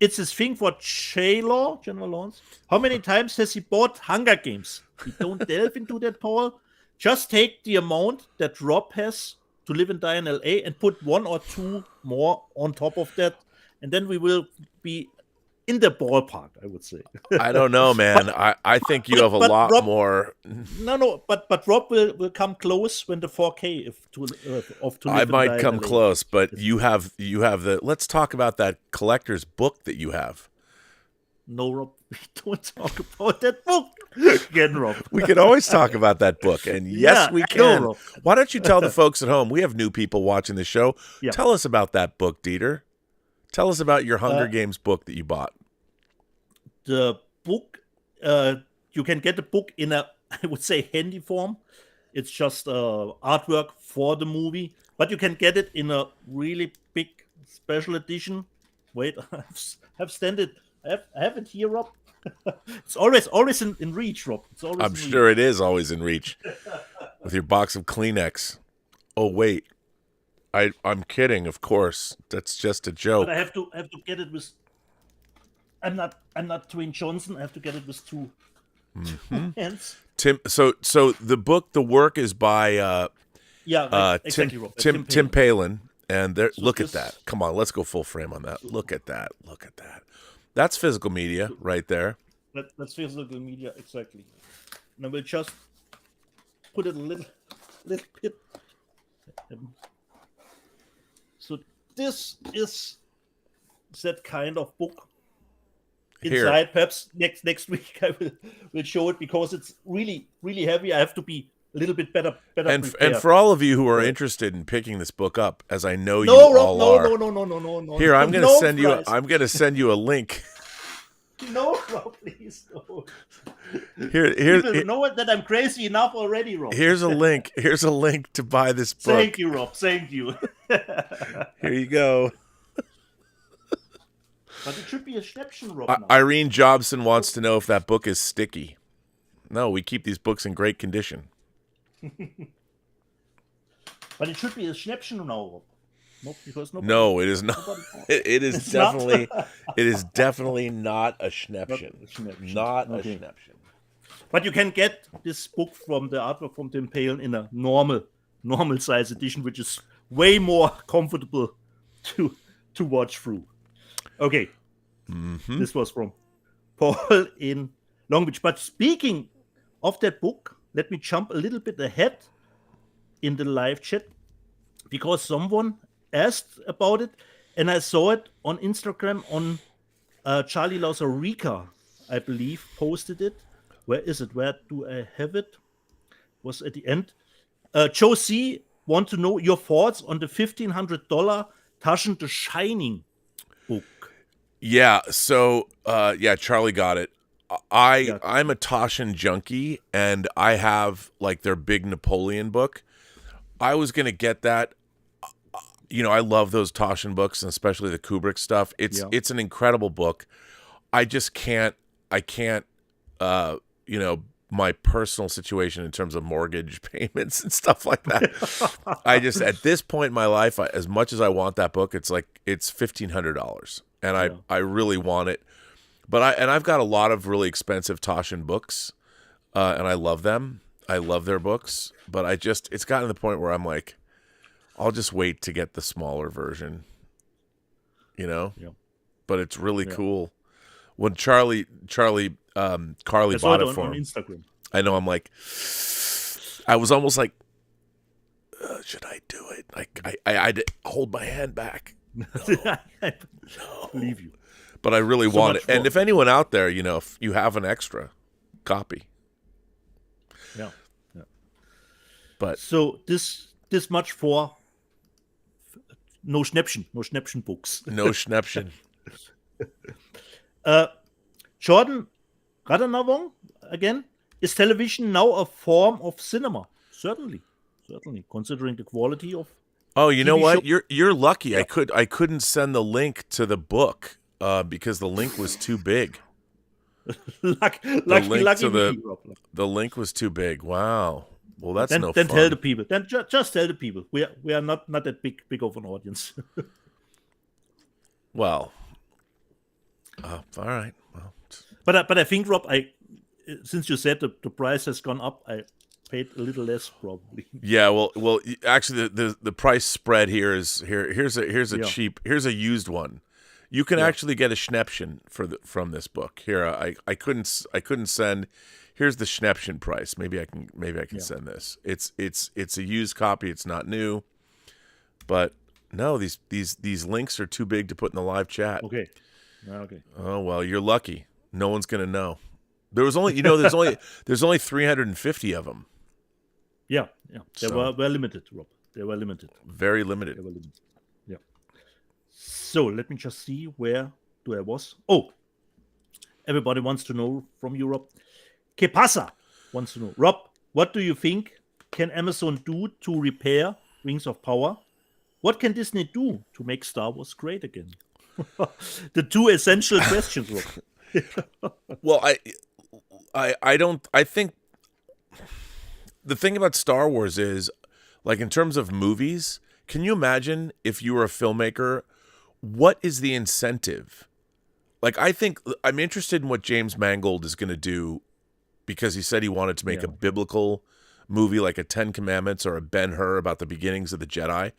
it's his thing for J-Law, General Lawrence. How many times has he bought Hunger Games? We don't delve into that, Paul. Just take the amount that Rob has to live and die in LA and put 1 or 2 more on top of that, and then we will be in the ballpark, I would say. I don't know, man. I think you have a lot Rob, more. No, but Rob will come close when the 4K of to live I and might die come in LA. close, but you have the. Let's talk about that collector's book that you have. No, Rob, we don't talk about that book again, Rob. We can always talk about that book, and yes, we can. Rob. Why don't you tell the folks at home? We have new people watching the show. Yeah. Tell us about that book, Dieter. Tell us about your Hunger Games book that you bought. The book, you can get the book in a, I would say, handy form. It's just artwork for the movie, but you can get it in a really big special edition. Wait, I have it here, Rob. It's always in reach, Rob. It's always I'm sure it is always in reach. With your box of Kleenex. Oh wait, I'm kidding. Of course, that's just a joke. But I have to get it with. I'm not Dwayne Johnson. I have to get it with 2 hands. Tim. So the book, the work is by exactly, Rob. Tim Palin. And there, so look at that. Come on, let's go full frame on that. Look at that. That's physical media right there. That's physical media, exactly. And I will just put it a little bit. So this is that kind of book. Inside, here. Perhaps next week I will show it because it's really, really heavy. I have to be a little bit better and for all of you who are interested in picking this book up, as I know you all are. No. Here, I'm going to send you a link. No, Rob, please no. Here, people know that I'm crazy enough already, Rob. Here's a link. Here's a link to buy this book. Thank you, Rob. Thank you. Here you go. But it should be a Schnäppchen, Rob. Irene Jobson wants to know if that book is sticky. No, we keep these books in great condition. But it should be a Schnäppchen now, Rob. Because no, it is not. It is definitely. It is definitely not a Schnäppchen. Not a Schnäppchen. But you can get this book from the artwork from Tim Palin in a normal size edition, which is way more comfortable to watch through. Okay, This was from Paul in Long Beach. But speaking of that book, let me jump a little bit ahead in the live chat because someone asked about it, and I saw it on Instagram on Charlie Lausarica, I believe, posted it. Where is it? Where do I have it? Was at the end. Joe C. want to know your thoughts on the $1,500 Taschen The Shining book. Yeah, so Charlie got it. I'm a Taschen junkie, and I have like their big Napoleon book. I was gonna get that. I love those Taschen books, and especially the Kubrick stuff. It's an incredible book. I just can't. My personal situation in terms of mortgage payments and stuff like that. I just, at this point in my life, as much as I want that book, it's $1,500, and I really want it. But I've got a lot of really expensive Taschen books, and I love them. I love their books, but it's gotten to the point where I'm like, I'll just wait to get the smaller version, But it's really cool. When Carly Carly bought it for him. Instagram. I know. I'm like, I was almost like, should I do it? Like, I hold my hand back. No. I believe you. But I really want it. And if anyone out there, if you have an extra copy. Yeah. But so this much for no Schnäppchen books. No Schnäppchen. Jordan Radhanavong, again, is television now a form of cinema? Certainly, considering the quality of. Oh, you know what? Show. You're lucky. Yeah. I couldn't send the link to the book because the link was too big. lucky. The link was too big. Wow. Well, that's then no then fun. tell the people. Then just tell the people. We are not that big of an audience. Well, all right. Well, but I think, Rob, since you said the price has gone up, I paid a little less probably. yeah. Well. Actually, the price spread here is here. Here's a Yeah. cheap. Here's a used one. You can Yeah. actually get a Schnäppchen from this book. Here, I couldn't send. Here's the Schnäppchen price. Maybe I can send this. It's a used copy. It's not new. But no, these links are too big to put in the live chat. Okay. Okay. Oh well, you're lucky. No one's gonna know. There was only there's only 350 of them. Yeah. They So- were limited, Rob. They were limited. Very limited. They were limited. Yeah. So let me just see where I was. Oh, everybody wants to know from Europe. Que pasa? Wants to know. Rob, what do you think can Amazon do to repair Rings of Power? What can Disney do to make Star Wars great again? The two essential questions, Rob. Well, I think the thing about Star Wars is, like, in terms of movies, can you imagine if you were a filmmaker, what is the incentive? Like, I think I'm interested in what James Mangold is going to do, because he said he wanted to make a biblical movie like a Ten Commandments or a Ben-Hur about the beginnings of the Jedi.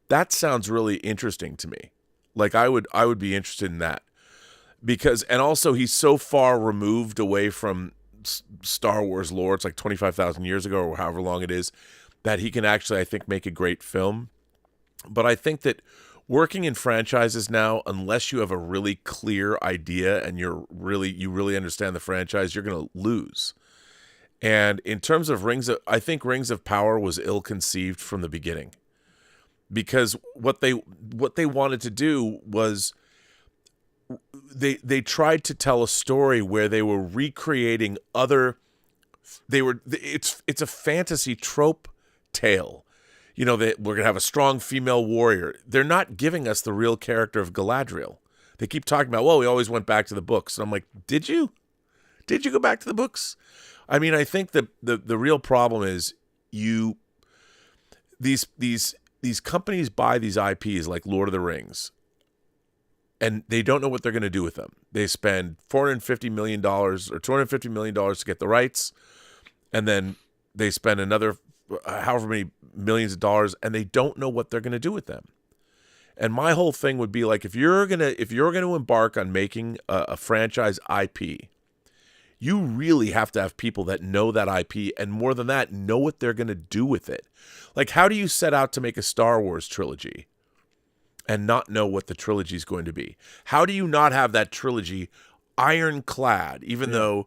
That sounds really interesting to me. Like, I would be interested in that. Because, and also he's so far removed away from Star Wars lore, it's like 25,000 years ago or however long it is, that he can actually, I think, make a great film. But I think that working in franchises now, unless you have a really clear idea and you really understand the franchise, you're going to lose. And in terms of I think Rings of Power was ill-conceived from the beginning. Because what they wanted to do was they tried to tell a story where they were recreating it's a fantasy trope tale. You know, that we're going to have a strong female warrior. They're not giving us the real character of Galadriel. They keep talking about, well, we always went back to the books. And I'm like, did you? Did you go back to the books? I mean, I think the real problem is these companies buy these IPs like Lord of the Rings, and they don't know what they're going to do with them. They spend $450 million or $250 million to get the rights, and then they spend another however many millions of dollars, and they don't know what they're going to do with them. And my whole thing would be like, if you're gonna embark on making a franchise IP, you really have to have people that know that IP, and more than that, know what they're going to do with it. Like, how do you set out to make a Star Wars trilogy and not know what the trilogy is going to be? How do you not have that trilogy ironclad, even though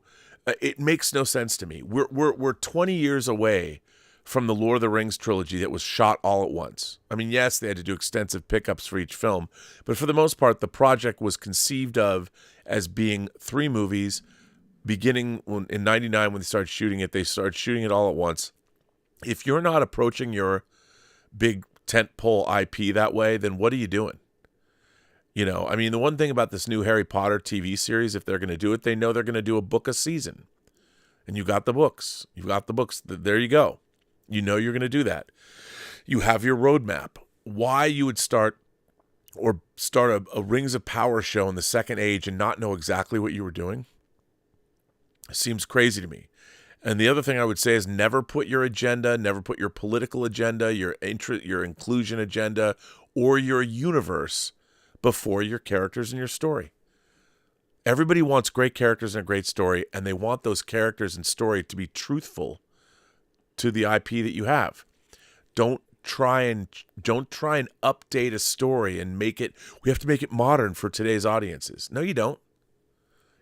it makes no sense to me? We're 20 years away from the Lord of the Rings trilogy that was shot all at once. I mean, yes, they had to do extensive pickups for each film, but for the most part, the project was conceived of as being 3 movies. Beginning in 99 when they started shooting it all at once. If you're not approaching your big tentpole IP that way, then what are you doing? You know, I mean, the one thing about this new Harry Potter TV series, if they're going to do it, they know they're going to do a book a season. And you got the books. You've got the books. There you go. You know you're going to do that. You have your roadmap. Why you would start a Rings of Power show in the Second Age and not know exactly what you were doing seems crazy to me. And the other thing I would say is never put your agenda, never put your political agenda, your inclusion agenda, or your universe before your characters and your story. Everybody wants great characters and a great story, and they want those characters and story to be truthful to the IP that you have. Don't try and update a story and we have to make it modern for today's audiences. No, you don't.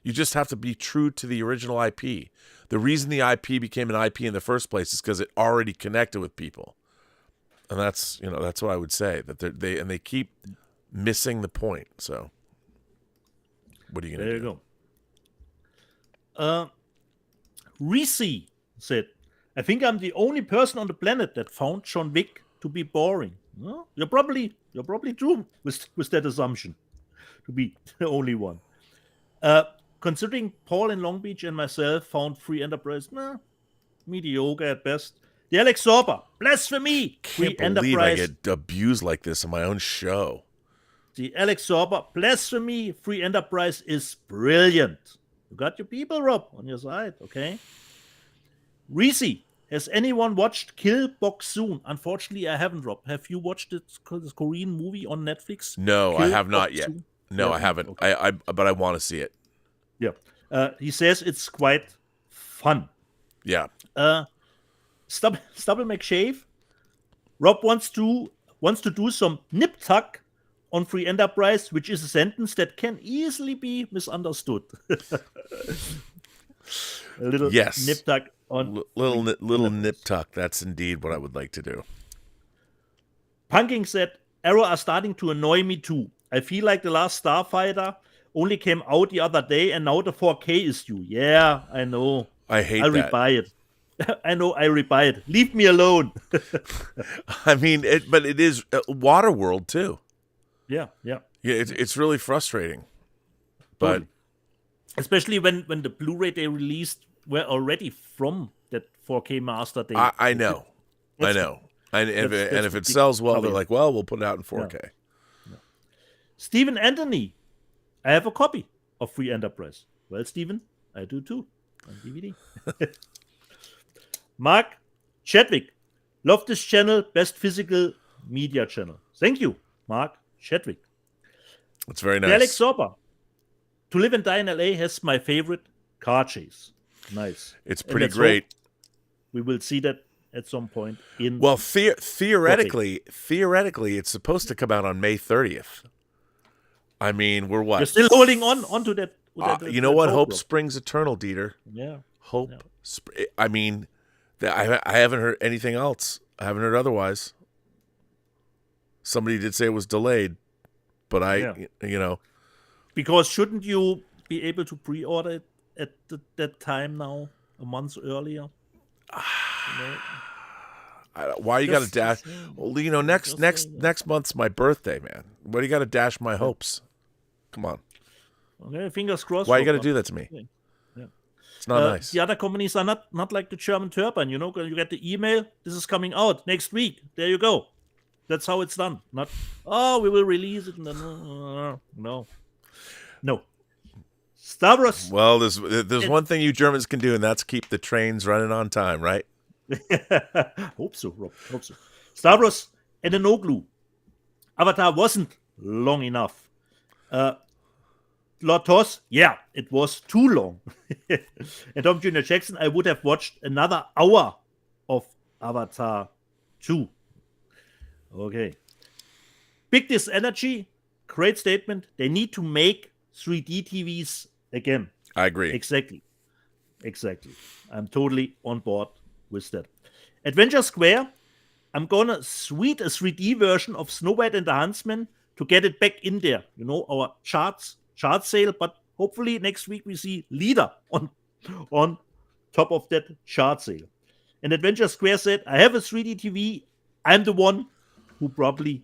You just have to be true to the original IP. The reason the IP became an IP in the first place is because it already connected with people. And that's what I would say, that they keep missing the point. So what are you going to do? There you go. Reese said, I think I'm the only person on the planet that found John Wick to be boring. Well, you're probably true with that assumption, to be the only one. Considering Paul in Long Beach and myself found Free Enterprise mediocre at best, The Alex Sorber, blasphemy! Free Can't believe I Enterprise. get abused like this on my own show. The Alex Sorber, blasphemy! Free Enterprise is brilliant. You got your people, Rob, on your side, okay? Reese, has anyone watched Kill Boksoon? Unfortunately, I haven't, Rob. Have you watched this Korean movie on Netflix? No, I Kill have not yet. Boksoon? No, Yeah, I haven't. okay. But I want to see it. Yeah. He says it's quite fun. Yeah. Stubble McShave. Rob wants to do some nip tuck on Free Enterprise, which is a sentence that can easily be misunderstood. A little Yes. nip tuck on Little nip tuck. That's indeed what I would like to do. Punking said, Arrow are starting to annoy me too. I feel like The Last Starfighter only came out the other day and now the 4K is due. Yeah, I know. I hate I'll that. rebuy it. I know, I rebuy it. Leave me alone. I mean, but it is Waterworld too. Yeah. Yeah, it's really frustrating. But Totally. Especially when the Blu-ray they released were already from that 4K master. I know. And if it sells well, they're like, well, we'll put it out in 4K. Yeah. Stephen Anthony, I have a copy of Free Enterprise. Well, Stephen, I do too on DVD. Mark Chadwick, love this channel, best physical media channel. Thank you, Mark Chadwick. It's very nice. The Alex Sorber, To Live and Die in LA has my favorite car chase. Nice. It's pretty great. We will see that at some point in. Well, theoretically, it's supposed to come out on May 30th. I mean, we're what? You're still holding on to that. You know what? Hope springs eternal, Dieter. Yeah. Hope. Yeah. I mean, I haven't heard anything else. I haven't heard otherwise. Somebody did say it was delayed, but Because shouldn't you be able to pre-order it at that time now, a month earlier? Why you got to dash? Well, next month's my birthday, man. Why do you got to dash my hopes? Come on. Okay, fingers crossed. Why you got to do that to me? Yeah. It's not nice. The other companies are not like the German Turbine. You get the email. This is coming out next week. There you go. That's how it's done. Not we will release it. And then, no. Stavros. Well, there's one thing you Germans can do, and that's keep the trains running on time, right? Hope so, Rob. Hope so. Stavros and the No Glue. Avatar wasn't long enough. Lord Toss, it was too long. And Tom Jr. Jackson, I would have watched another hour of Avatar 2. Okay. Big Dis Energy, great statement. They need to make 3D TVs again. I agree. Exactly. I'm totally on board with that. Adventure Square, I'm gonna sweet a 3D version of Snow White and the Huntsman to get it back in there. Our chart sale, but hopefully next week we see Leader on top of that chart sale. And Adventure Square said, I have a 3D TV. I'm the one who probably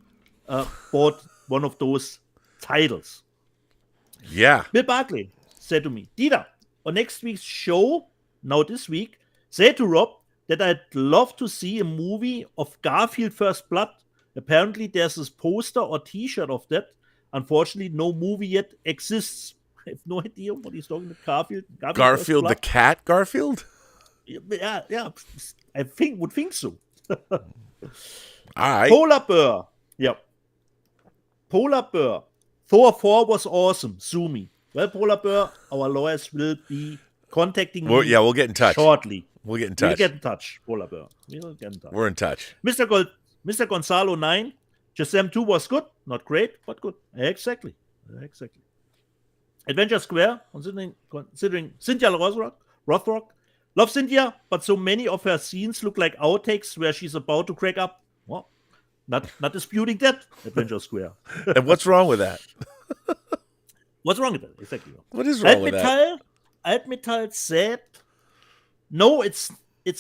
bought one of those titles. Yeah. Bill Barkley said to me, Dieter, on next week's show, now this week, say to Rob that I'd love to see a movie of Garfield First Blood. Apparently there's this poster or t-shirt of that. Unfortunately, no movie yet exists. I have no idea what he's talking about. Garfield the cat Garfield? Yeah. I would think so. All right. Polar Bear. Yep. Polar Bear. Thor 4 was awesome. Sue me. Well, Polar Bear, our lawyers will be contacting me. We'll get in touch shortly. We'll get in touch. We'll get in touch, Polar Bear. We'll get in touch. We're in touch. Mr. Gonzalo 9. Shazam 2 was good. Not great, but good. Exactly. Adventure Square, considering Cynthia Rothrock. Love Cynthia, but so many of her scenes look like outtakes where she's about to crack up. Well, not disputing that, Adventure Square. And what's wrong with that? What's wrong with that? Exactly. What is wrong with that? Altmetall said, no, it's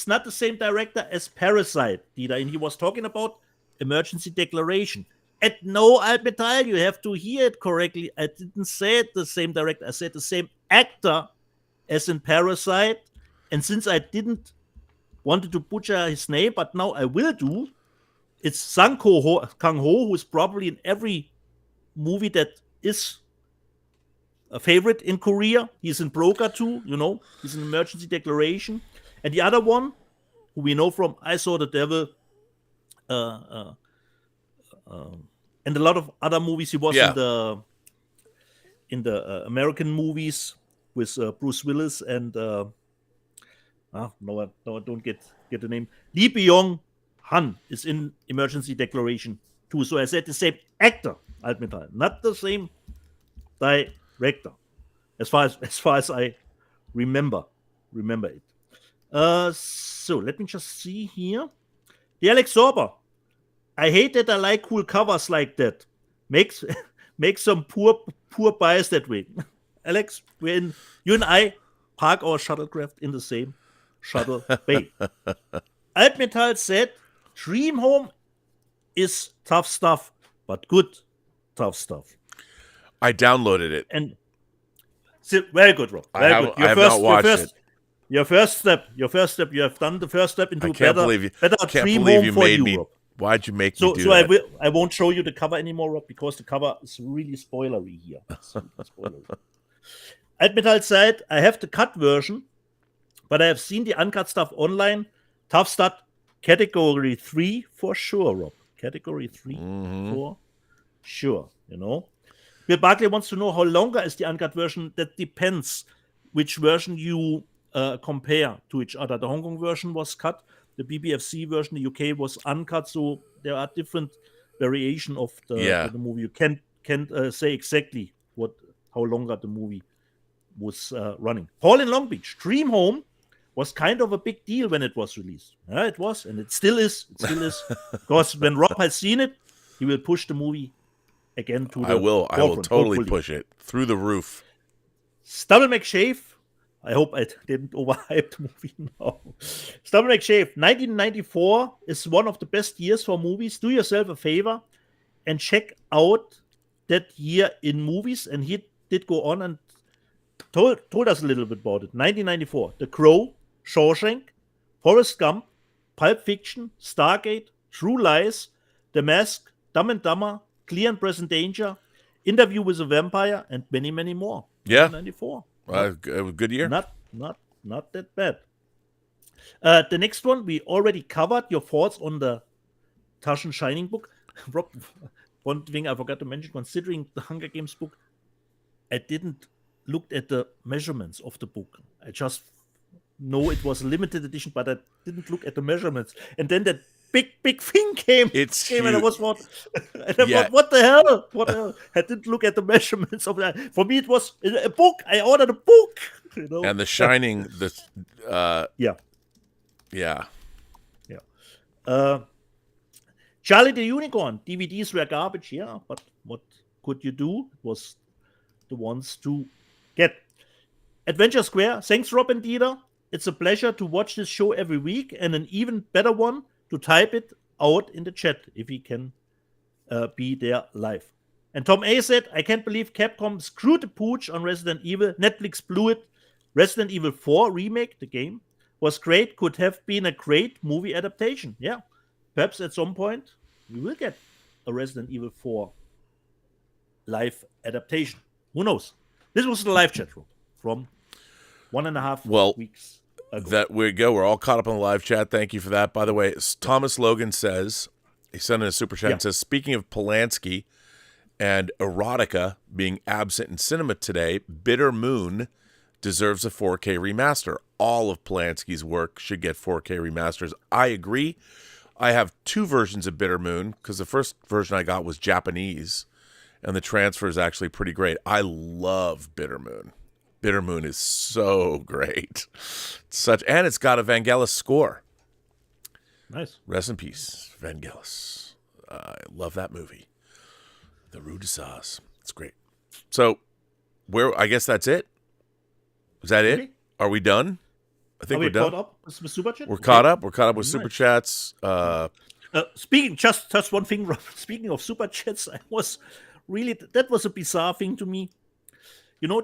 not the same director as Parasite, Dieter, and he was talking about Emergency Declaration. And no, Altmetall, you have to hear it correctly. I didn't say it the same director. I said the same actor as in Parasite. And since I didn't wanted to butcher his name, but now I will do. It's Sang Kang Ho, who is probably in every movie that is a favorite in Korea. He's in Broker too, He's in Emergency Declaration. And the other one, who we know from I Saw the Devil, and a lot of other movies. He was in the American movies with Bruce Willis and no, I don't get the name. Lee Byung-hun is in Emergency Declaration too. So I said the same actor, Altmetall, not the same director, as far as I remember it. So let me just see here. The Alex Sorber. I hate that I like cool covers like that. Make some poor bias that way. Alex, you and I park our shuttlecraft in the same shuttle bay. Altmetall said, Dream Home is tough stuff, but good tough stuff. I downloaded it. And very good, Rob. Very good. I have not watched it. Your first step. You have done the first step into better Dream believe Home you for made you, me. Rob. Why'd you make me do that? So I won't show you the cover anymore, Rob, because the cover is really spoilery here. Altmetall said, I have the cut version, but I have seen the uncut stuff online. Tough stuff, category 3 for sure, Rob. Category 3 for sure, Bill Barkley wants to know how longer is the uncut version. That depends which version you compare to each other. The Hong Kong version was cut. The BBFC version, the UK, was uncut. So there are different variation of the movie. You can't say exactly how longer the movie was running. Paul in Long Beach, Dream Home was kind of a big deal when it was released. Yeah, it was, and it still is. Because when Rob has seen it, he will push the movie again to the I will totally hopefully. Push it through the roof. Stubble McShave. I hope I didn't overhype the movie now. Stubble McShave, 1994 is one of the best years for movies. Do yourself a favor and check out that year in movies. And he did go on and told us a little bit about it. 1994, The Crow, Shawshank, Forrest Gump, Pulp Fiction, Stargate, True Lies, The Mask, Dumb and Dumber, Clear and Present Danger, Interview with a Vampire, and many, many more. Yeah. 1994. It was a good year. Not that bad. The next one, we already covered your thoughts on the Taschen Shining book. Rob, one thing I forgot to mention, considering the Hunger Games book, I didn't look at the measurements of the book. I just know it was a limited edition, but I didn't look at the measurements. And then that big thing came. And I was what the hell? What the hell? I didn't look at the measurements of that. For me, it was a book. I ordered a book. And The Shining, Yeah. Charlie the Unicorn, DVDs were garbage, yeah, but what could you do? It was the ones to get. Adventure Square, thanks Rob and Dieter. It's a pleasure to watch this show every week, and an even better one to type it out in the chat if he can be there live. And Tom A said, I can't believe Capcom screwed the pooch on Resident Evil. Netflix blew it. Resident Evil 4 remake, the game, was great. Could have been a great movie adaptation. Yeah. Perhaps at some point we will get a Resident Evil 4 live adaptation. Who knows? This was the live chat room from 1.5 weeks ago. That we go. We're all caught up on the live chat. Thank you for that. By the way, Thomas Logan says, he sent in a super chat and says, speaking of Polanski and erotica being absent in cinema today, Bitter Moon deserves a 4K remaster. All of Polanski's work should get 4K remasters. I agree. I have 2 versions of Bitter Moon because the first version I got was Japanese, and the transfer is actually pretty great. I love Bitter Moon. Bitter Moon is so great. And it's got a Vangelis score. Nice. Rest in peace, Vangelis. I love that movie. The Rue de Saz. It's great. So, I guess that's it. Is that it? Are we done? I think we're done. Caught up with Super Chat? We're caught up. We're caught up with Super Chats. Speaking, just one thing, Rob. Speaking of Super Chats, that was a bizarre thing to me.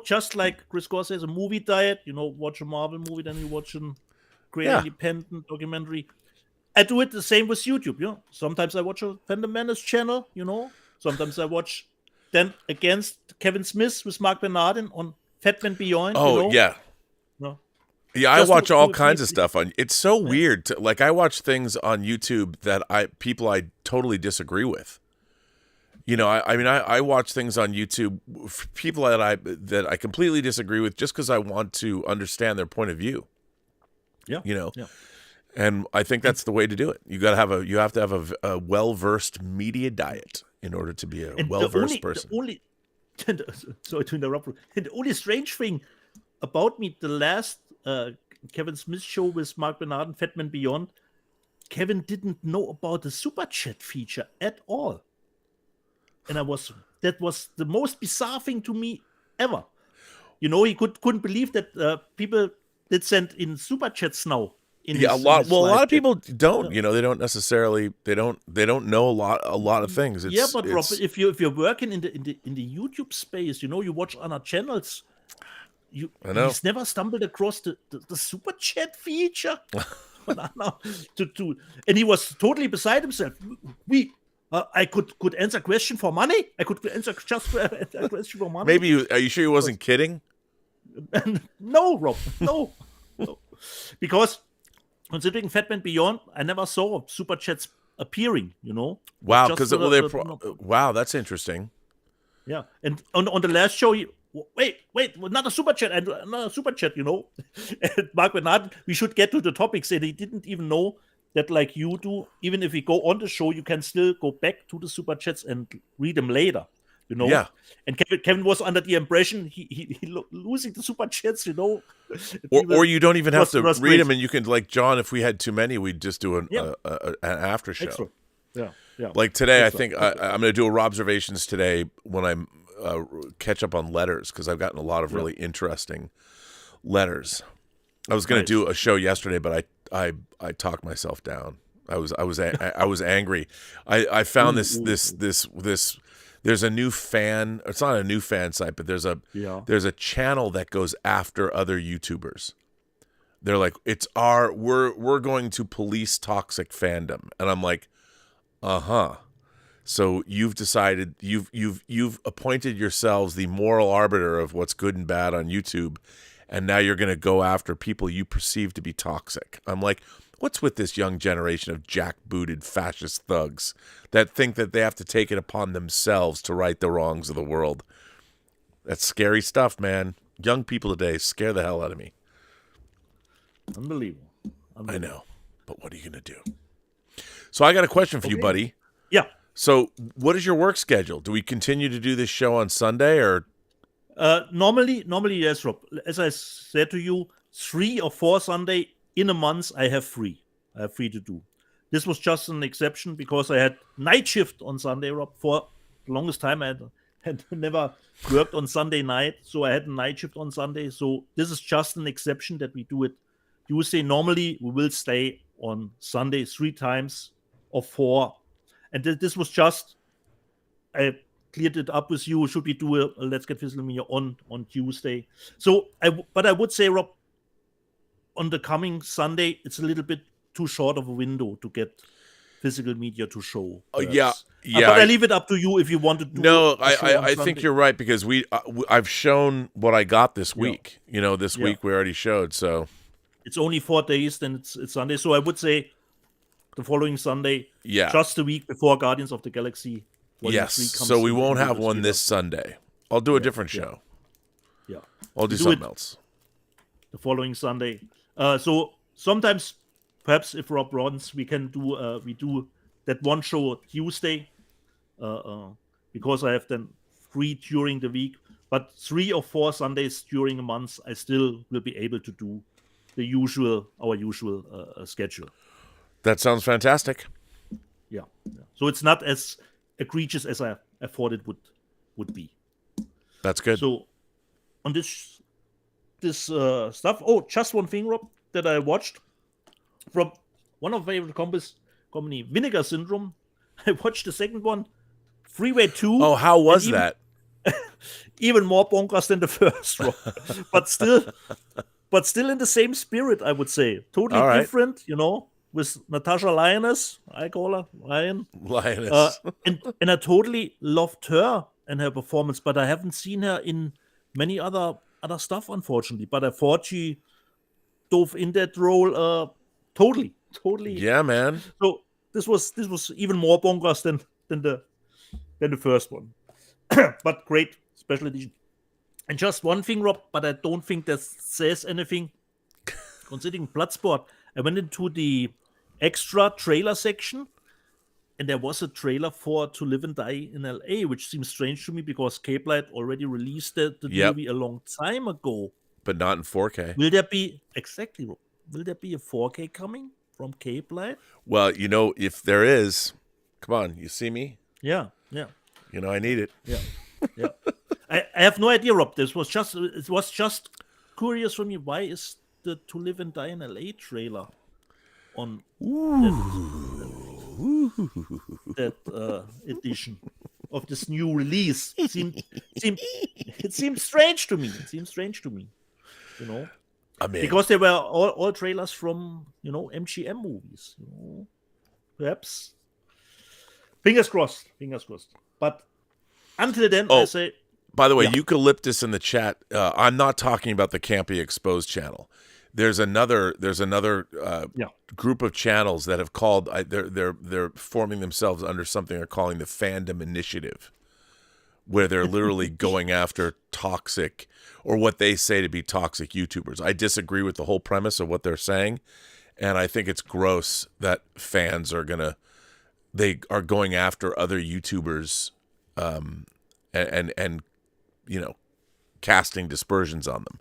Just like Chris Gore says, a movie diet, watch a Marvel movie, then you watch great Yeah. independent documentary. I do it the same with YouTube. Sometimes I watch a Phantom Menace channel. Sometimes I watch then against Kevin Smith with Mark Bernardin on Fat Man Beyond. Oh, yeah. No. Yeah, I Just watch do all it kinds of briefly. stuff on. It's so weird. Like I watch things on YouTube that people I totally disagree with. I watch things on YouTube for people that I completely disagree with just because I want to understand their point of view. Yeah. Yeah. And I think that's the way to do it. You have to have a well-versed media diet in order to be a well-versed person. Sorry to interrupt. And the only strange thing about me, the last Kevin Smith show with Mark Bernard and Fat Man Beyond, Kevin didn't know about the super chat feature at all, and that was the most bizarre thing to me ever. He couldn't believe that people did send in super chats now. A lot of people don't. They don't necessarily. They don't know a lot of things. But Rob, if you're working in the YouTube space, you watch other channels. I know. He's never stumbled across the super chat feature. And he was totally beside himself. I could answer a question for money. I could answer just a question for money. Maybe are you sure he wasn't kidding? No, Rob. No. Because considering Fat Man Beyond, I never saw super chats appearing. Wow, because wow, that's interesting. Yeah, and on the last show, wait, another super chat, and Mark Bernard, we should get to the topics, and he didn't even know that, like you do, even if we go on the show, you can still go back to the super chats and read them later, Yeah. And Kevin was under the impression he losing the super chats, Or you don't even have to read them, and you can, like John, if we had too many, we'd just do an after show. Extra. Yeah. Like today, I think I'm going to do a Robservations today when I'm catch up on letters, because I've gotten a lot of really interesting letters. I was going to do a show yesterday, but I talked myself down. I was angry. I found this. There's a new fan. It's not a new fan site, but there's a channel that goes after other YouTubers. They're like, we're going to police toxic fandom, and I'm like, So you've decided you've appointed yourselves the moral arbiter of what's good and bad on YouTube, and now you're going to go after people you perceive to be toxic. I'm like, what's with this young generation of jackbooted fascist thugs that think that they have to take it upon themselves to right the wrongs of the world? That's scary stuff, man. Young people today scare the hell out of me. Unbelievable. I know, but what are you going to do? So I got a question for you, buddy. Yeah. So what is your work schedule? Do we continue to do this show on Sunday, or? Normally, yes, Rob. As I said to you, 3 or 4 Sunday in a month, I have free. I have free to do. This was just an exception because I had night shift on Sunday, Rob. For the longest time, I had never worked on Sunday night, so I had a night shift on Sunday. So this is just an exception that we do it Tuesday. Normally, we will stay on Sunday 3 times or 4. And this was just, I cleared it up with you. Should we do a Let's Get Physical Media on Tuesday? So, but I would say, Rob, on the coming Sunday, it's a little bit too short of a window to get physical media to show. Yeah. But I leave it up to you if you want to do. No, I think you're right, because I've shown what I got this week. This week we already showed. So it's only 4 days, then it's Sunday. So I would say the following Sunday, just the week before Guardians of the Galaxy. Yes, so we won't have one this Sunday. I'll do a different show. Yeah. I'll do something else. The following Sunday. So sometimes, perhaps if Rob runs, we can do that one show Tuesday, because I have then free during the week. But 3 or 4 Sundays during a month, I still will be able to do our usual schedule. That sounds fantastic. Yeah. So it's not as egregious as I thought it would be. That's good. So on this stuff. Oh, just one thing, Rob, that I watched from one of my favorite company, Vinegar Syndrome. I watched the second one, Freeway 2. Oh, how was that? Even more bonkers than the first, Rob. But still, but still in the same spirit, I would say. Totally All right. different, with Natasha Lioness, I call her Lion. Lioness. And I totally loved her and her performance, but I haven't seen her in many other stuff, unfortunately. But I thought she dove in that role totally. Yeah, man. So this was even more bonkers than the first one. But great special edition. And just one thing, Rob, but I don't think that says anything. Considering Bloodsport, I went into the extra trailer section, and there was a trailer for To Live and Die in LA, which seems strange to me because Cape Light already released the movie a long time ago. But not in 4K. Will there be a 4K coming from Cape Light? Well, if there is, come on, you see me? Yeah. I need it. Yeah. I have no idea, Rob. It was just curious for me. Why is the To Live and Die in LA trailer on that edition of this new release? It seems strange to me. I mean, because they were all trailers from MGM movies. Perhaps. Fingers crossed. But until then, I say. By the way, Eucalyptus in the chat. I'm not talking about the Campy Exposed channel. There's another group of channels that have called. They're forming themselves under something they're calling the Fandom Initiative, where they're literally going after toxic, or what they say to be toxic YouTubers. I disagree with the whole premise of what they're saying, and I think it's gross that fans are going after other YouTubers, and casting dispersions on them.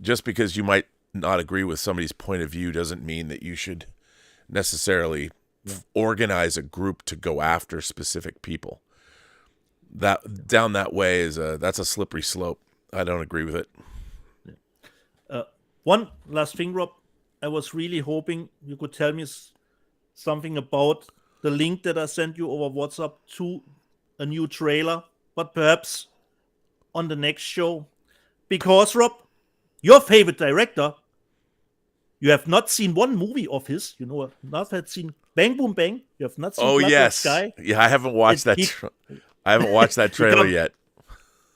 Just because you might not agree with somebody's point of view doesn't mean that you should necessarily organize a group to go after specific people. That down that way that's a slippery slope. I don't agree with it. One last thing, Rob. I was really hoping you could tell me something about the link that I sent you over WhatsApp to a new trailer, but perhaps on the next show. Because, Rob, your favorite director, you have not seen one movie of his. Not had seen Bang Boom Bang. You have not seen Blood Red Sky. Yeah, I haven't watched that. I haven't watched that trailer yet.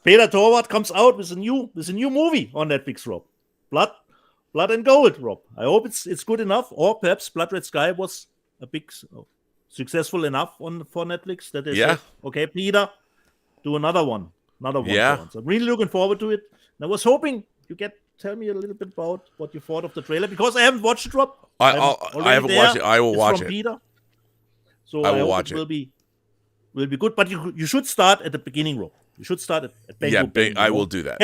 Peter Torwart comes out with a new movie on Netflix, Rob. Blood and Gold, Rob. I hope it's good enough, or perhaps Blood Red Sky was a big successful enough for Netflix that they said, okay, Peter, do another one. Yeah. So I'm really looking forward to it. And I was hoping you tell me a little bit about what you thought of the trailer, because I haven't watched it, Rob. I haven't watched it. I will watch it. Peter. So I will watch it. Will be good, but you should start at the beginning, Rob. You should start at Bang Boom Bang. I will do that.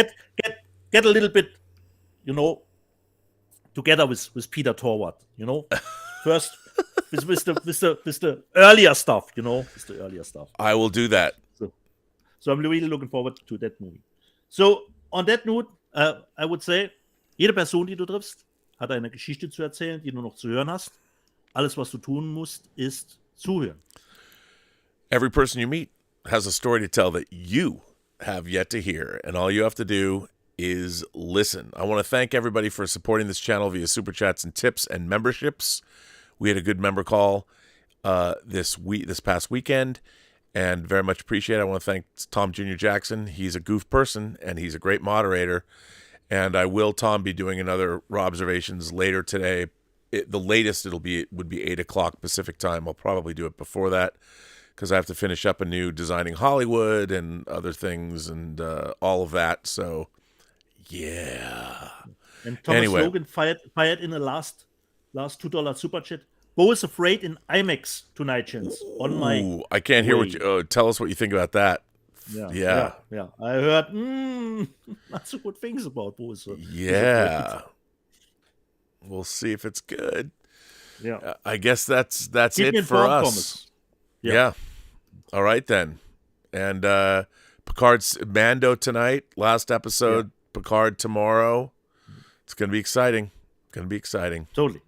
Get a little bit, together with Peter Torwart. First with the earlier stuff. With the earlier stuff. I will do that. So I'm really looking forward to that movie. So on that note, I would say, jede Person, die du triffst, hat eine Geschichte zu erzählen, die du noch zu hören hast. Alles, was du tun musst, ist zuhören. Every person you meet has a story to tell that you have yet to hear, and all you have to do is listen. I want to thank everybody for supporting this channel via super chats and tips and memberships. We had a good member call this past weekend, and very much appreciate it. I want to thank Tom Jr. Jackson. He's a goof person, and he's a great moderator. And I will, Tom, be doing another Raw Observations later today. The latest would be 8 o'clock Pacific time. I'll probably do it before that, because I have to finish up a new Designing Hollywood and other things and all of that. So, yeah. And Thomas Logan fired in the last $2 super chat. Bo is afraid in IMAX tonight, gents. On my I can't hear what you. Tell us what you think about that. Yeah. I heard not so good things about Bo. Yeah. We'll see if it's good. Yeah. I guess that's it for us. Thomas. Yeah. All right then. And Picard's Mando tonight, last episode. Yeah. Picard tomorrow. It's going to be exciting. Totally.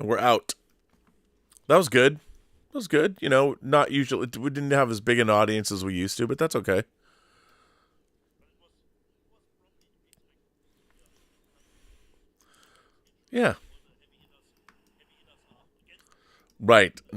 And we're out. That was good. That was good. You know, not usually. We didn't have as big an audience as we used to, but that's okay. Yeah. Right.